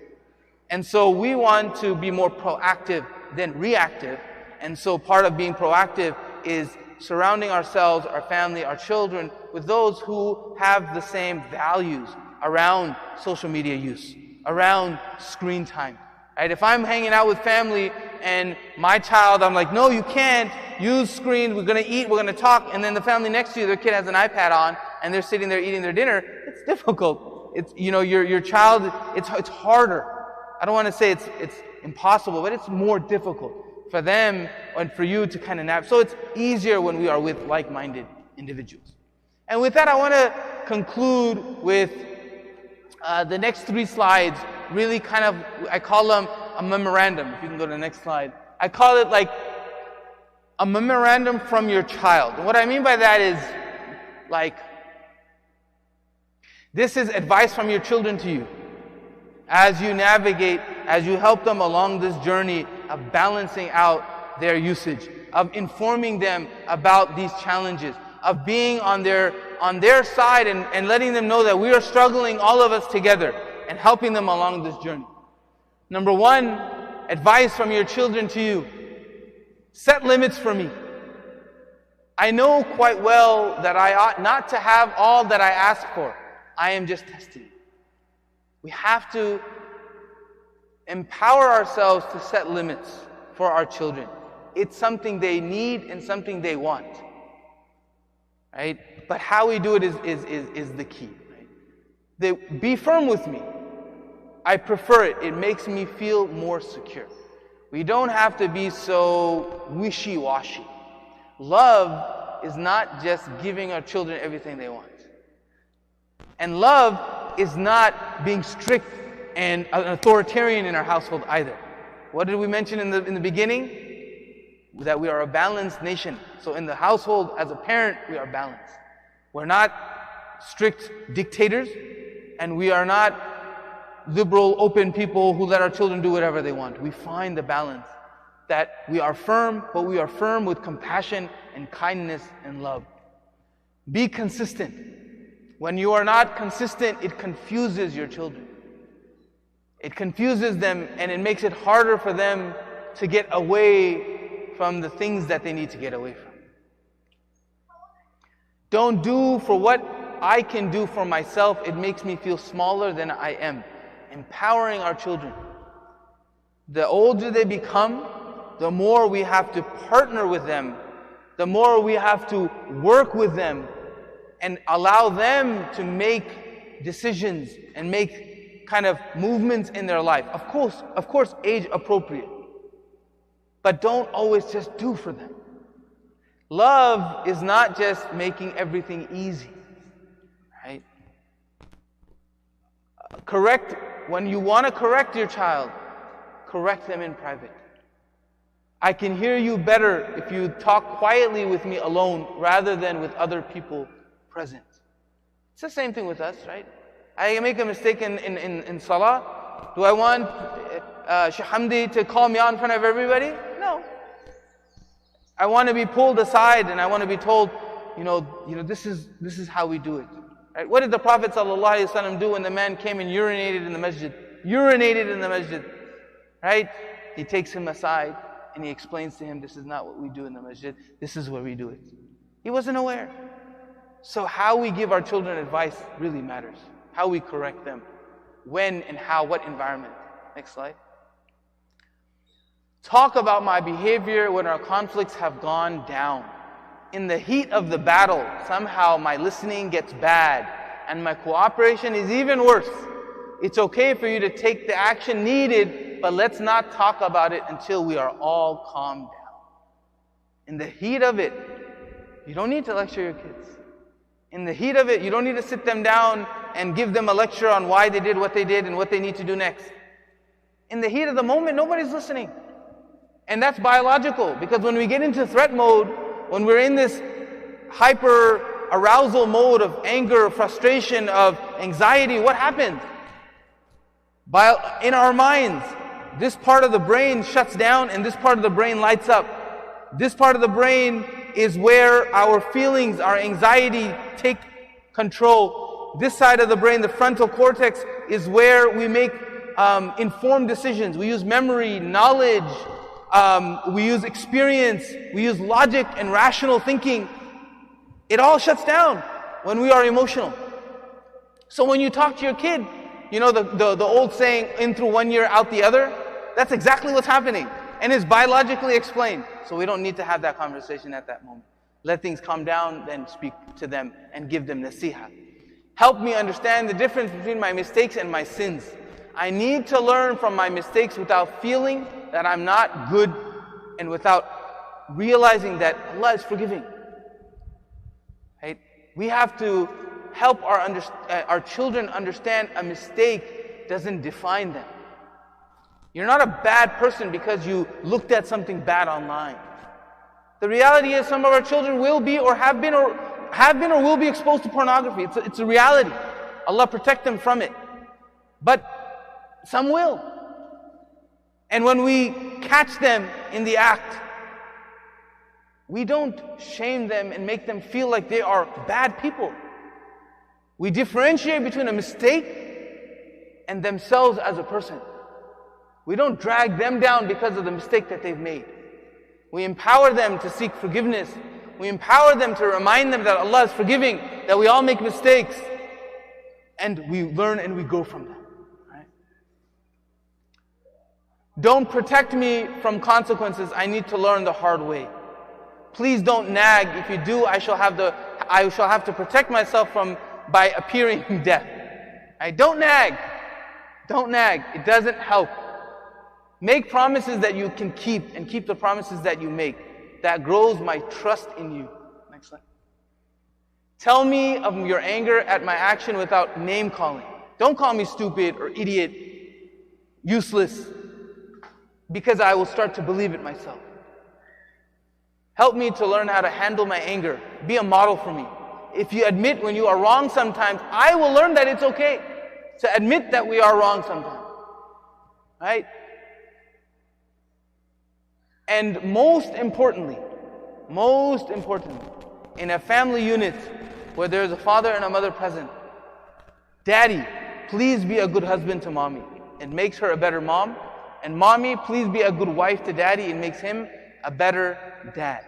B: And so we want to be more proactive than reactive. And so part of being proactive is surrounding ourselves, our family, our children with those who have the same values around social media use, around screen time. Right? If I'm hanging out with family and my child, I'm like, no, you can't use screen. We're going to eat, we're going to talk. And then the family next to you, their kid has an iPad on and they're sitting there eating their dinner. It's difficult. It's, your child, it's harder. I don't want to say it's impossible, but it's more difficult for them and for you to kind of navigate. So it's easier when we are with like-minded individuals. And with that, I want to conclude with the next 3 slides. Really kind of, I call them a memorandum. If you can go to the next slide. I call it like a memorandum from your child. And what I mean by that is, like, this is advice from your children to you. As you navigate, as you help them along this journey of balancing out their usage, of informing them about these challenges, of being on their side and letting them know that we are struggling, all of us together, and helping them along this journey. Number 1, advice from your children to you. Set limits for me. I know quite well that I ought not to have all that I ask for. I am just testing you. We have to empower ourselves to set limits for our children. It's something they need and something they want. Right? But how we do it is the key. Right? Be firm with me. I prefer it. It makes me feel more secure. We don't have to be so wishy-washy. Love is not just giving our children everything they want. And love is not being strict and an authoritarian in our household either. What did we mention in the beginning? That we are a balanced nation. So in the household, as a parent, we are balanced. We're not strict dictators, and we are not liberal, open people who let our children do whatever they want. We find the balance that we are firm, but we are firm with compassion and kindness and love. Be consistent. When you are not consistent, it confuses your children. It confuses them and it makes it harder for them to get away from the things that they need to get away from. Don't do for what I can do for myself. It makes me feel smaller than I am. Empowering our children. The older they become, the more we have to partner with them, the more we have to work with them and allow them to make decisions and make kind of movements in their life. Of course, age appropriate. But don't always just do for them. Love is not just making everything easy, right? When you want to correct your child, correct them in private. I can hear you better if you talk quietly with me alone rather than with other people present. It's the same thing with us, right? I make a mistake in salah. Do I want Shaykh Hamdi to call me out in front of everybody? No. I want to be pulled aside and I want to be told, this is how we do it. Right? What did the Prophet ﷺ do when the man came and urinated in the masjid? Urinated in the masjid. Right? He takes him aside and he explains to him, this is not what we do in the masjid. This is where we do it. He wasn't aware. So how we give our children advice really matters. How we correct them. When and how, what environment. Next slide. Talk about my behavior when our conflicts have gone down. In the heat of the battle, somehow my listening gets bad and my cooperation is even worse. It's okay for you to take the action needed, but let's not talk about it until we are all calmed down. In the heat of it, you don't need to lecture your kids. In the heat of it, you don't need to sit them down and give them a lecture on why they did what they did and what they need to do next. In the heat of the moment, nobody's listening. And that's biological, because when we get into threat mode, when we're in this hyper arousal mode of anger, frustration, of anxiety, what happens? In our minds, this part of the brain shuts down and this part of the brain lights up. This part of the brain is where our feelings, our anxiety take control. This side of the brain, the frontal cortex, is where we make informed decisions. We use memory, knowledge, we use experience, we use logic and rational thinking. It all shuts down when we are emotional. So when you talk to your kid, the old saying, in through one ear, out the other, that's exactly what's happening. And it's biologically explained. So we don't need to have that conversation at that moment. Let things calm down, then speak to them and give them nasiha. Help me understand the difference between my mistakes and my sins. I need to learn from my mistakes without feeling that I'm not good and without realizing that Allah is forgiving. Right? We have to help our children understand a mistake doesn't define them. You're not a bad person because you looked at something bad online. The reality is some of our children will be or have been or will be exposed to pornography. It's a reality. Allah protect them from it. But some will. And when we catch them in the act, we don't shame them and make them feel like they are bad people. We differentiate between a mistake and themselves as a person. We don't drag them down because of the mistake that they've made. We empower them to seek forgiveness. We empower them to remind them that Allah is forgiving, that we all make mistakes. And we learn and we grow from them. Right? Don't protect me from consequences. I need to learn the hard way. Please don't nag. If you do, I shall have to protect myself by appearing deaf. Right? Don't nag. Don't nag. It doesn't help. Make promises that you can keep and keep the promises that you make. That grows my trust in you. Next slide. Tell me of your anger at my action without name calling. Don't call me stupid or idiot, useless, because I will start to believe it myself. Help me to learn how to handle my anger. Be a model for me. If you admit when you are wrong sometimes, I will learn that it's okay to admit that we are wrong sometimes. Right? And most importantly, in a family unit where there is a father and a mother present, Daddy, please be a good husband to Mommy. it makes her a better mom. And mommy, please be a good wife to daddy, it makes him a better dad.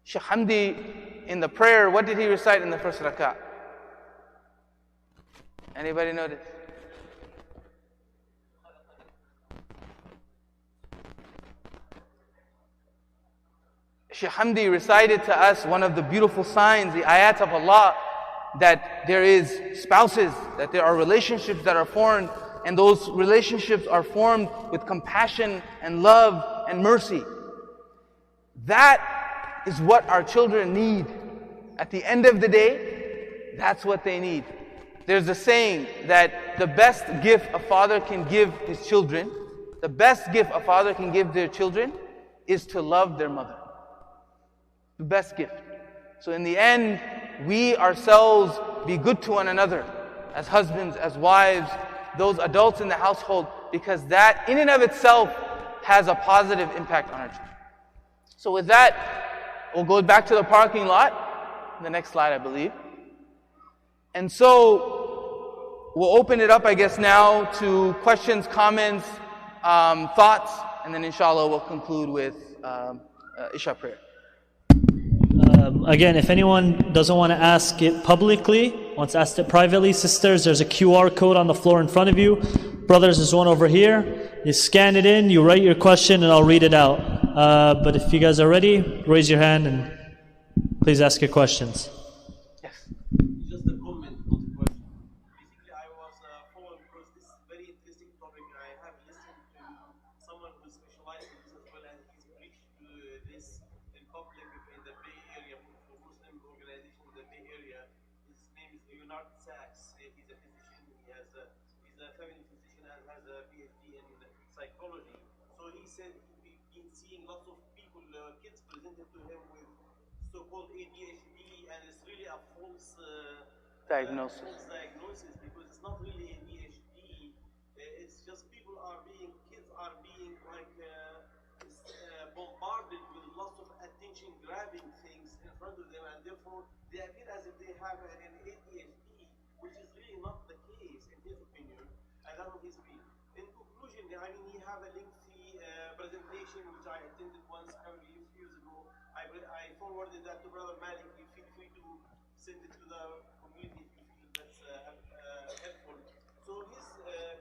B: Shaykh Hamdi, in the prayer, what did he recite in the first rak'ah? Anybody notice? Shaykh Hamdi recited to us one of the beautiful signs, the ayat of Allah, that there is spouses, that there are relationships that are formed, and those relationships are formed with compassion and love and mercy. That is what our children need. At the end of the day, that's what they need. There's a saying that the best gift a father can give his children, the best gift a father can give their children is to love their mother. The best gift. So in the end, we ourselves be good to one another as husbands, as wives, those adults in the household, because that in and of itself has a positive impact on our children. So with that, we'll go back to the parking lot. The next slide, I believe. And so we'll open it up, I guess, now to questions, comments, thoughts, and then inshallah we'll conclude with Isha prayer.
A: Again, if anyone doesn't want to ask it publicly, wants to ask it privately, sisters, there's a QR code on the floor in front of you. Brothers, there's one over here. You scan it in, you write your question, and I'll read it out. But if you guys are ready, raise your hand and please ask your questions.
B: Yes.
E: Just a comment, not a question. Basically, I was following because this is a very interesting topic. I have listened to someone who specializes in this as well, and he's preached to this in public in the Bay Area, for Muslim organization in the Bay Area. His name is Leonard Sachs. He's a physician. He's a family physician and has a PhD in psychology. So he said he's been seeing lots of people, kids presented to him with so-called ADHD, and it's really a false
B: Diagnosis.
E: False diagnosis, because it's not really ADHD. It's just kids are being like bombarded with lots of attention-grabbing things in front of them, and therefore they appear as if they have an ADHD, which is really not the case in his opinion, and that's what he's been. In conclusion, I mean, he have a lengthy presentation which I attended once a few years ago. I forwarded that to Brother Malik. You feel free to send it to the community if you feel that's helpful. So his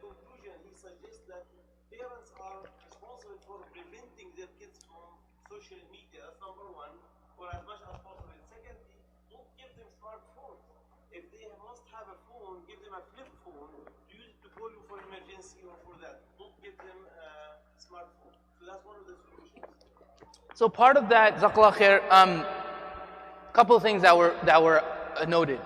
E: conclusion, he suggests that parents are responsible for preventing their kids from social media. That's number one, or as much as possible. And secondly, don't give them smartphones. If they must have a phone, give them a flip phone. Use it to call you for emergency or for that. Don't give them a smartphone. So that's one of the solutions.
B: So part of that, Jazakallah khair, couple of things that were noted.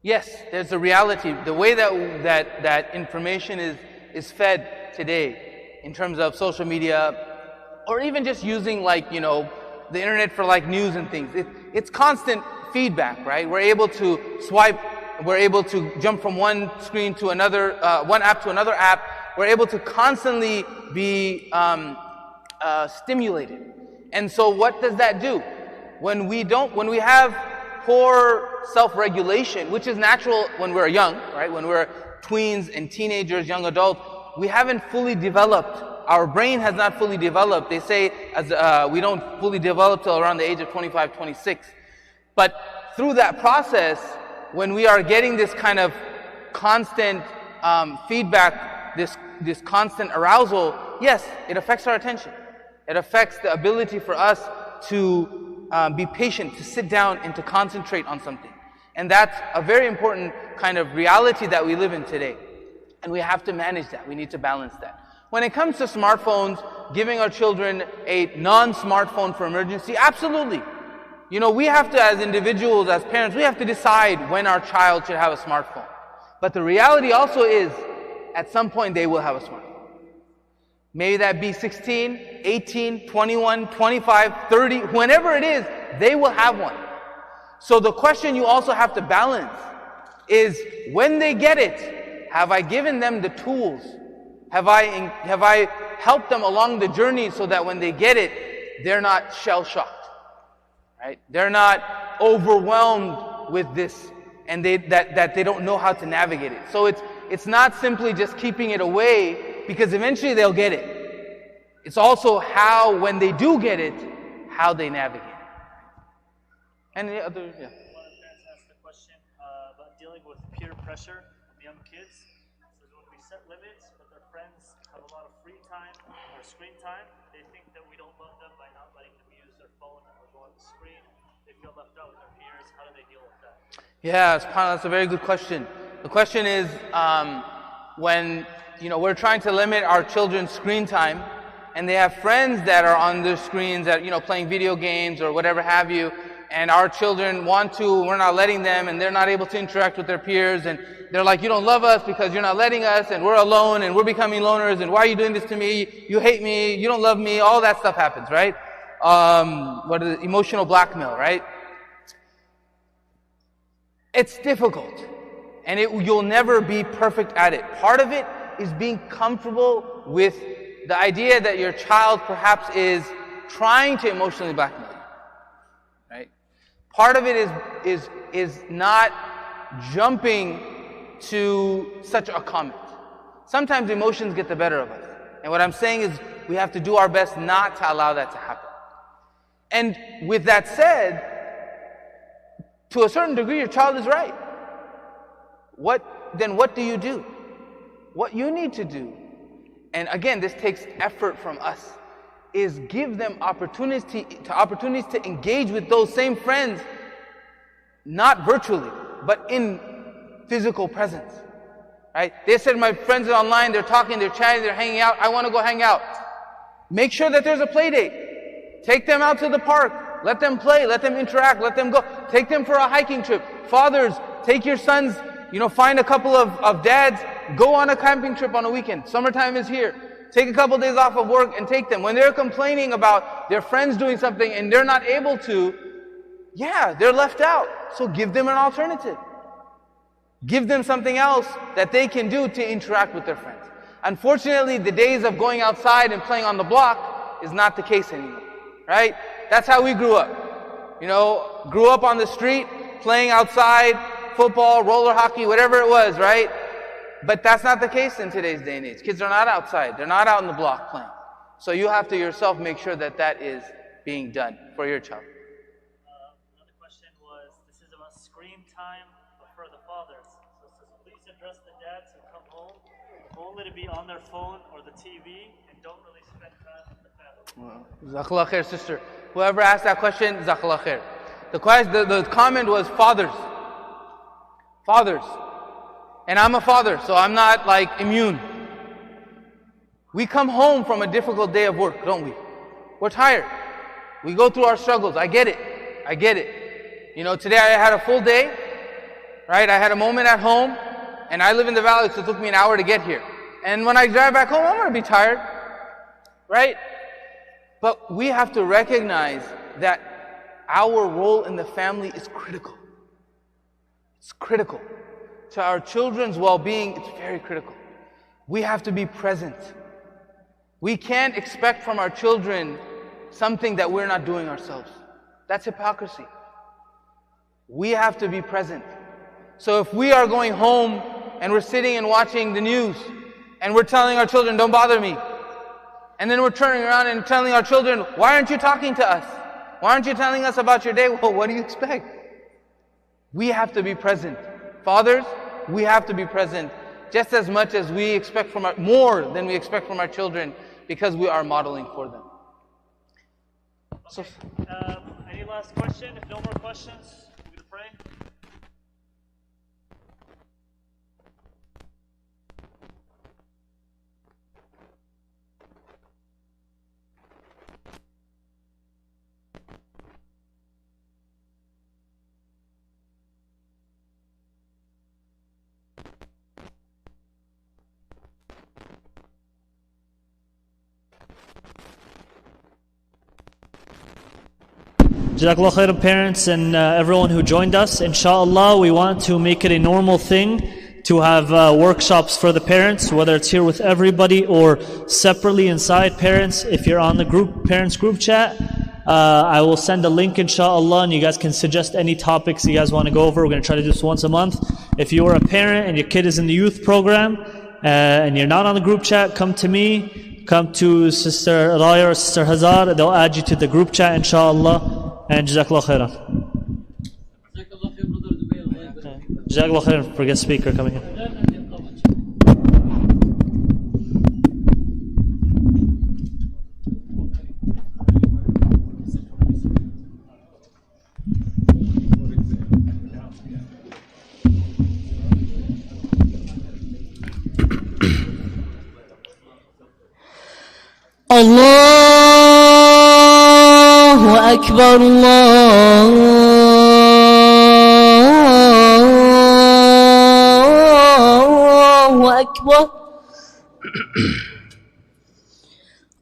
B: Yes, there's a reality. The way that information is fed today in terms of social media, or even just using the internet for news and things. It's constant feedback, right? We're able to swipe, we're able to jump from one screen to another, one app to another app. We're able to constantly be stimulated. And so what does that do? When we have poor self-regulation, which is natural when we're young, right? When we're tweens and teenagers, young adults, we haven't fully developed. Our brain has not fully developed. They say we don't fully develop till around the age of 25, 26. But through that process, when we are getting this kind of constant feedback, this constant arousal, yes, it affects our attention. It affects the ability for us to be patient, to sit down and to concentrate on something. And that's a very important kind of reality that we live in today. And we have to manage that. We need to balance that. When it comes to smartphones, giving our children a non-smartphone for emergency, absolutely. We have to, as individuals, as parents, we have to decide when our child should have a smartphone. But the reality also is, at some point they will have a smartphone. Maybe that be 16, 18, 21, 25, 30, whenever it is, they will have one. So the question you also have to balance is, when they get it, have I given them the tools? Have I helped them along the journey so that when they get it, they're not shell-shocked, right? They're not overwhelmed with this, and that they don't know how to navigate it. So it's not simply just keeping it away, because eventually they'll get it. It's also how, when they do get it, how they navigate. Any other? Yeah.
A: One of the parents asked the question about dealing with peer pressure of young kids. So when we set limits, but their friends have a lot of free time or screen time, they think that we don't love them by not letting them use their phone or go on the screen. They feel left out with their peers. How do they deal with that?
B: Yeah, that's a very good question. The question is, when we're trying to limit our children's screen time, and they have friends that are on their screens that playing video games or whatever have you, and our children want to, we're not letting them, and they're not able to interact with their peers, and they're like, you don't love us because you're not letting us, and we're alone, and we're becoming loners, and why are you doing this to me? You hate me, you don't love me, all that stuff happens, right? What is it? Emotional blackmail, right? It's difficult, and you'll never be perfect at it. Part of it is being comfortable with the idea that your child perhaps is trying to emotionally blackmail you, right? Part of it is not jumping to such a comment. Sometimes emotions get the better of us. And what I'm saying is we have to do our best not to allow that to happen. And with that said, to a certain degree, your child is right. What do you do? What you need to do, and again, this takes effort from us, is give them opportunities to engage with those same friends, not virtually, but in physical presence. Right? They said, my friends are online, they're talking, they're chatting, they're hanging out, I want to go hang out. Make sure that there's a play date. Take them out to the park. Let them play, let them interact, let them go. Take them for a hiking trip. Fathers, take your sons, find a couple of dads, go on a camping trip on a weekend. Summertime is here. Take a couple days off of work and take them. When they're complaining about their friends doing something and they're not able to, they're left out. So give them an alternative. Give them something else that they can do to interact with their friends. Unfortunately, the days of going outside and playing on the block is not the case anymore, right? That's how we grew up. Grew up on the street, playing outside, football, roller hockey, whatever it was, right? But that's not the case in today's day and age. Kids are not outside. They're not out in the block playing. So you have to yourself make sure that that is being done for your child.
A: Another question was, this is about screen time for the fathers. So it says, please address the dads who come home only to be on their phone or the TV and don't really spend time with the family.
B: Jazakallah khair, sister. Whoever asked that question, Jazakallah khair. The comment was fathers. Fathers. And I'm a father, so I'm not immune. We come home from a difficult day of work, don't we? We're tired. We go through our struggles. I get it. Today I had a full day, right? I had a moment at home, and I live in the valley, so it took me an hour to get here. And when I drive back home, I'm going to be tired, right? But we have to recognize that our role in the family is critical. It's critical. To our children's well-being, it's very critical. We have to be present. We can't expect from our children something that we're not doing ourselves. That's hypocrisy. We have to be present. So if we are going home and we're sitting and watching the news and we're telling our children, don't bother me, and then we're turning around and telling our children, why aren't you talking to us? Why aren't you telling us about your day? Well, what do you expect? We have to be present. Fathers, we have to be present just as much as we expect more than we expect from our children, because we are modeling for them.
A: Okay. Any last question? If no more questions, we're going to pray. Jazakallah khairan, parents and everyone who joined us. Inshallah, we want to make it a normal thing to have workshops for the parents, whether it's here with everybody or separately inside parents. If you're on the parents group chat, I will send a link inshallah, and you guys can suggest any topics you guys want to go over. We're going to try to do this once a month. If you are a parent and your kid is in the youth program and you're not on the group chat, come to me, come to Sister Raya or Sister Hazar. They'll add you to the group chat inshallah. And Jazakallah khairan. Jazakallah khairan for guest speaker coming in.
F: الله أكبر الله أكبر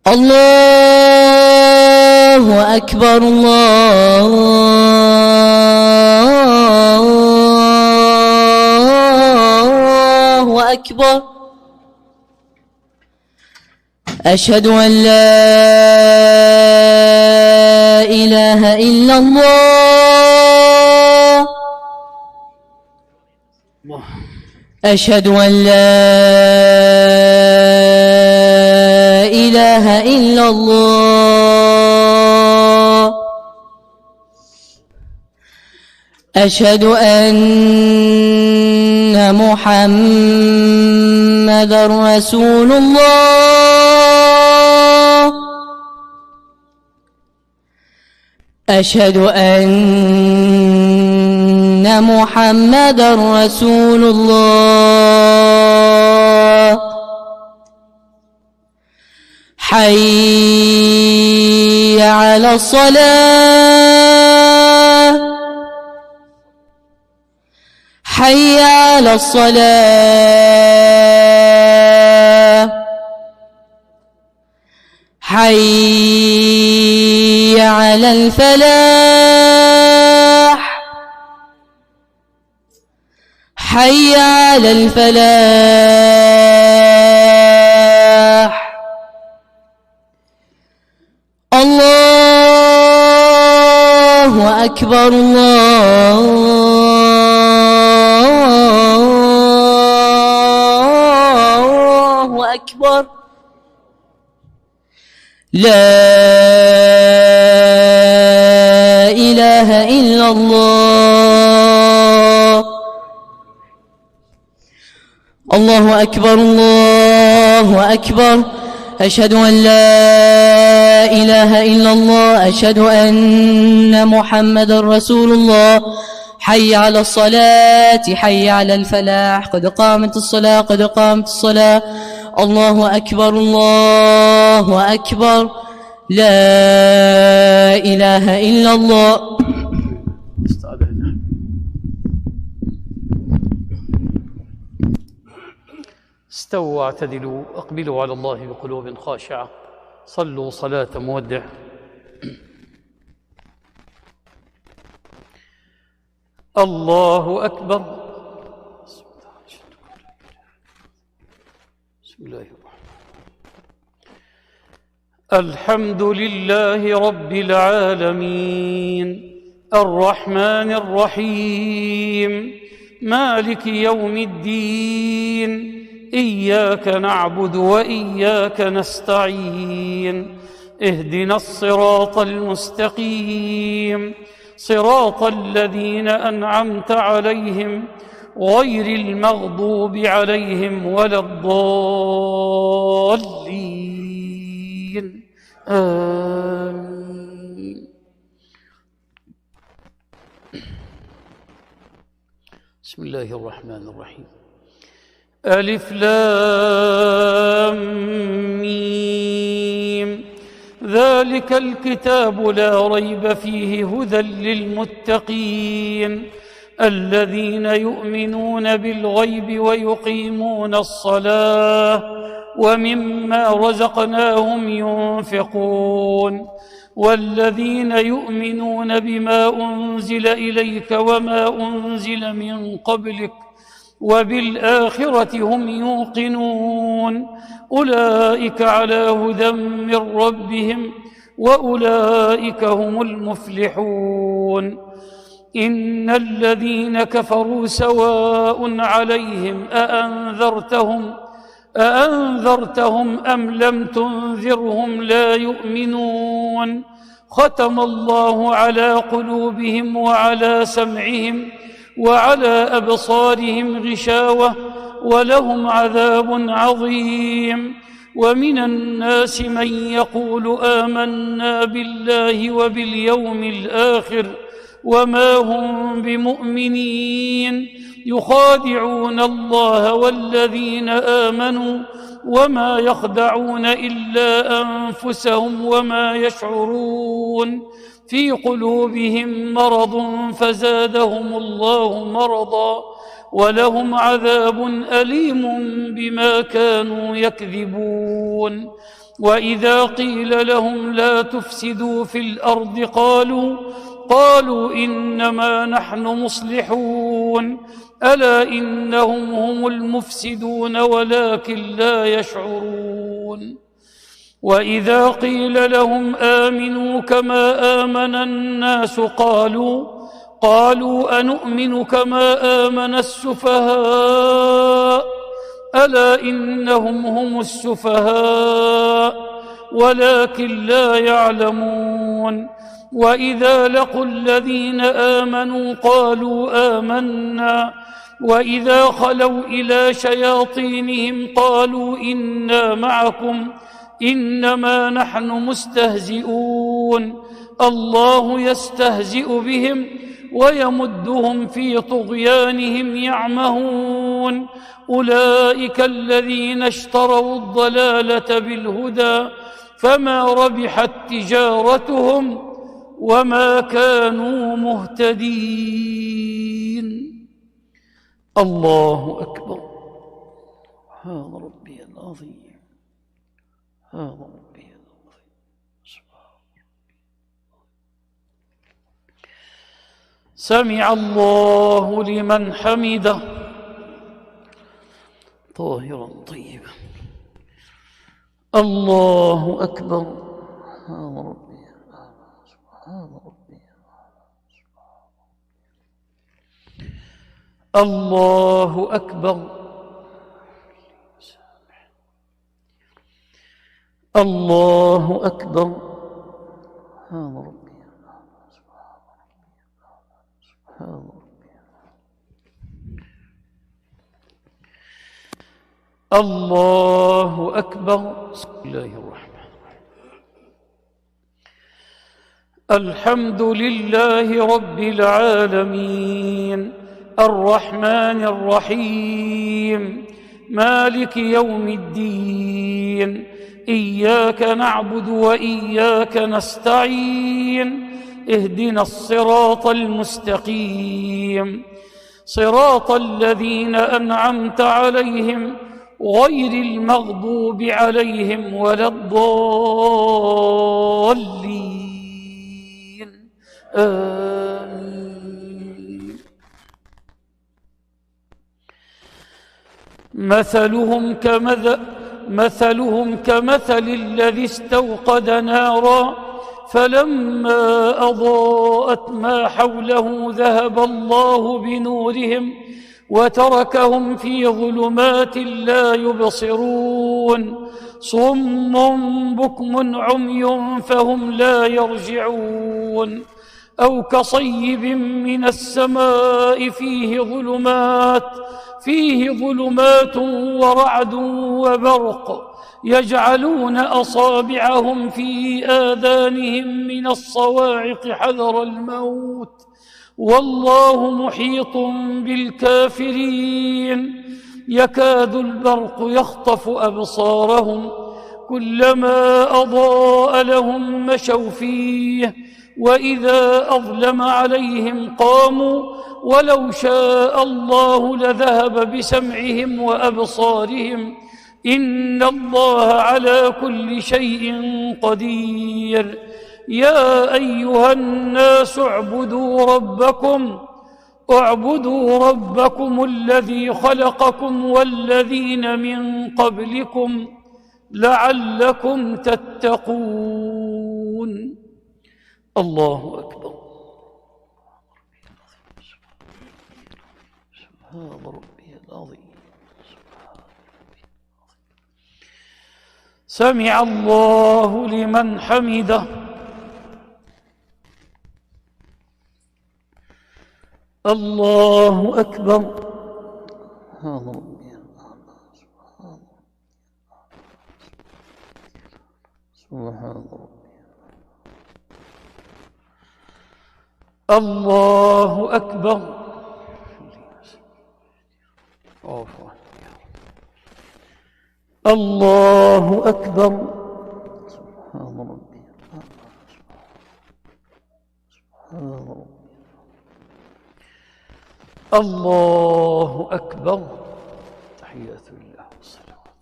F: الله أكبر الله أكبر أشهد أن لا إله إلا الله أشهد أن لا إله إلا الله أشهد أن محمدًا رسول الله أشهد أن محمدًا رسول الله حي على الصلاة حي على الصلاة حي على الفلاح حي على الفلاح الله أكبر الله أكبر لا إله إلا الله الله أكبر الله أكبر أشهد أن لا إله إلا الله أشهد أن محمدًا رسول الله حي على الصلاة حي على الفلاح قد قامت الصلاة قد قامت الصلاة الله أكبر الله أكبر لا إله إلا الله
G: استووا واعتدلوا اقبلوا على الله بقلوب خاشعة صلوا صلاة مودع الله أكبر بسم الله الرحمن الحمد لله رب العالمين الرحمن الرحيم مالك يوم الدين إياك نعبد وإياك نستعين اهدنا الصراط المستقيم صراط الذين أنعمت عليهم غير المغضوب عليهم ولا الضالين آمين بسم الله الرحمن الرحيم ألف لام ميم ذلك الكتاب لا ريب فيه هدى للمتقين الذين يؤمنون بالغيب ويقيمون الصلاة ومما رزقناهم ينفقون والذين يؤمنون بما أنزل إليك وما أنزل من قبلك وبالآخرة هم يوقنون أولئك على هدى من ربهم وأولئك هم المفلحون. إن الذين كفروا سواء عليهم أأنذرتهم أم لم تنذرهم لا يؤمنون. ختم الله على قلوبهم وعلى سمعهم وعلى أبصارهم غشاوة ولهم عذاب عظيم. ومن الناس من يقول آمنا بالله وباليوم الآخر وما هم بمؤمنين يخادعون الله والذين آمنوا وما يخدعون إلا أنفسهم وما يشعرون. في قلوبهم مرض فزادهم الله مرضا ولهم عذاب أليم بما كانوا يكذبون. وإذا قيل لهم لا تفسدوا في الأرض قالوا إنما نحن مصلحون ألا إنهم هم المفسدون ولكن لا يشعرون. وإذا قيل لهم آمنوا كما آمن الناس قالوا أنؤمن كما آمن السفهاء ألا إنهم هم السفهاء ولكن لا يعلمون. وإذا لقوا الذين آمنوا قالوا آمنا وإذا خلوا إلى شياطينهم قالوا إنا معكم إنما نحن مستهزئون. الله يستهزئ بهم ويمدهم في طغيانهم يعمهون. أولئك الذين اشتروا الضلالة بالهدى فما ربحت تجارتهم وما كانوا مهتدين. الله أكبر. هذا ربي العظيم. هذا ربي العظيم. سمع الله لمن حمده. طاهرا طيبا. الله أكبر. هذا ربي. هذا ربي. الله أكبر. الله أكبر. هذا ربي. هذا ربي. الله أكبر. بسم الله الرحمن الحمد لله رب العالمين الرحمن الرحيم مالك يوم الدين إياك نعبد وإياك نستعين اهدنا الصراط المستقيم صراط الذين أنعمت عليهم غير المغضوب عليهم ولا الضالين آمين. مثلهم كمثل الذي استوقد نارا فلما أضاءت ما حوله ذهب الله بنورهم وتركهم في ظلمات لا يبصرون صم بكم عمي فهم لا يرجعون أو كصيب من السماء فيه ظلمات ورعد وبرق يجعلون أصابعهم في آذانهم من الصواعق حذر الموت والله محيط بالكافرين يكاد البرق يخطف أبصارهم كلما أضاء لهم مشوا فيه وإذا أظلم عليهم قاموا ولو شاء الله لذهب بسمعهم وأبصارهم إن الله على كل شيء قدير يا أيها الناس اعبدوا ربكم الذي خلقكم والذين من قبلكم لعلكم تتقون يعملون. الله أكبر. سبحان ربي العظيم. سمع الله لمن حمده. الله أكبر. سبحان ربي الأعلى. سبحان ربي. الله أكبر. الله أكبر. سبحان ربي. سبحان ربي. الله أكبر. تحيات لله والصلوات.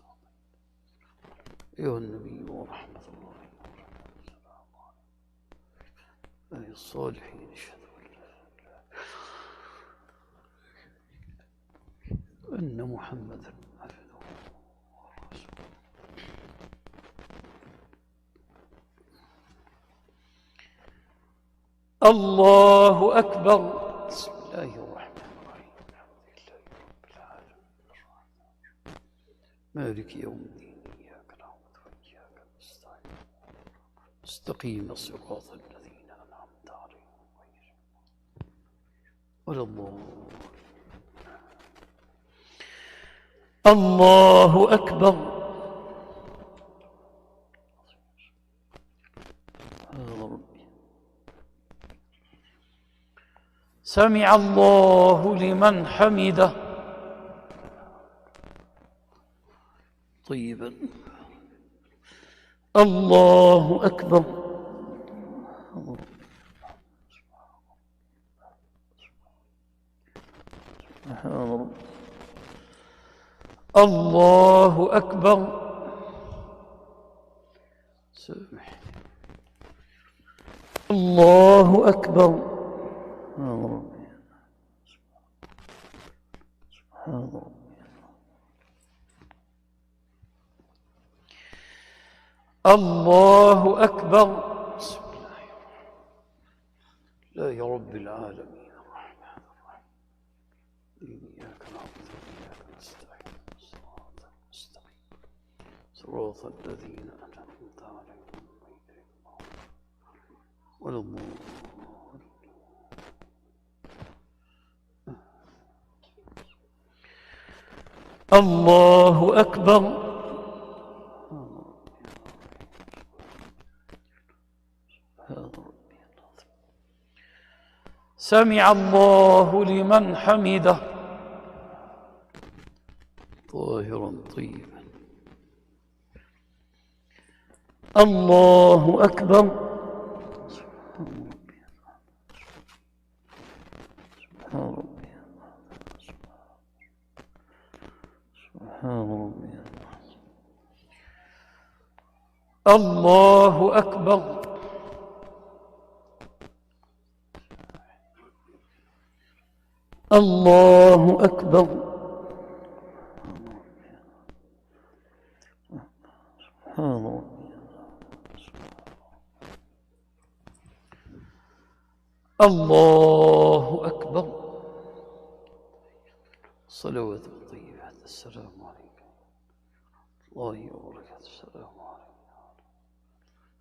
G: أيها النبي ورحمة الله وبركاته. أي الصالحين أشهد أن محمدا عبده ورسوله. الله أكبر. بسم الله الرحمن الرحيم. الحمد لله رب العالمين. مالك يوم الدين. إياك نعبد وإياك نستعين. استقيم الصراط الذين أنعمت عليهم غير ولا الضالين. الله أكبر. سمع الله لمن حمده. طيبا. الله أكبر. الله أكبر. سامح. الله أكبر. سبحان ربي. الله أكبر. بسم الله الرحمن رب العالمين الرحمن الرحيم. إياك نعبد وإياك نستعين. صراط المستقيم صراط الذين أنعمت عليهم غير المغضوب ولا الضالين. الله أكبر. سمع الله لمن حمده. طاهرا طيبا. الله أكبر. سبحان ربي. سبحان ربي. الله أكبر. الله أكبر. سبحان ربي. الله أكبر. صلوات طيبة. السلام عليكم الله وبركاته. السلام عليكم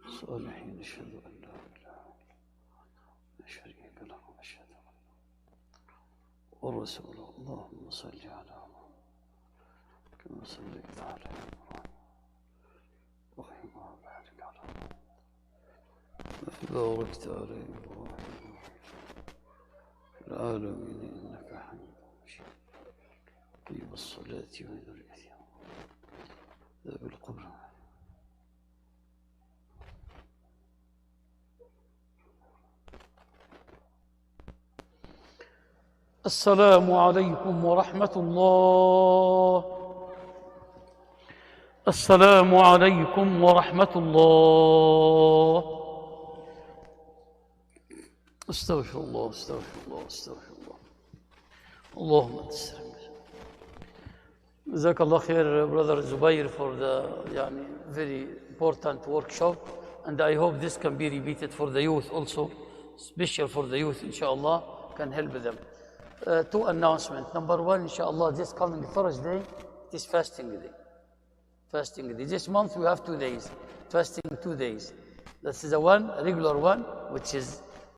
G: الصالحين. أشهد أن لا إله إلا شريك له وأشهد والرسول. اللهم صل على محمد كما صليت على إبراهيم وبارك على محمد باركت على إبراهيم في العالمين إنك حميد مجيد. طيب الصلاة وذريتها ذا بالقبر. السلام عليكم ورحمة الله. السلام عليكم ورحمة الله. استغفر الله استغفر الله استغفر الله. اللهم أنت السلام. جزاك الله خير brother Zubair for the very important workshop and I hope this can be repeated for the youth also, special for the youth, inshallah, can help them. Two announcements. Number one, inshallah, this coming Thursday, it is fasting day. Fasting day. This month we have 2 days, fasting 2 days. That's the one, regular one, which is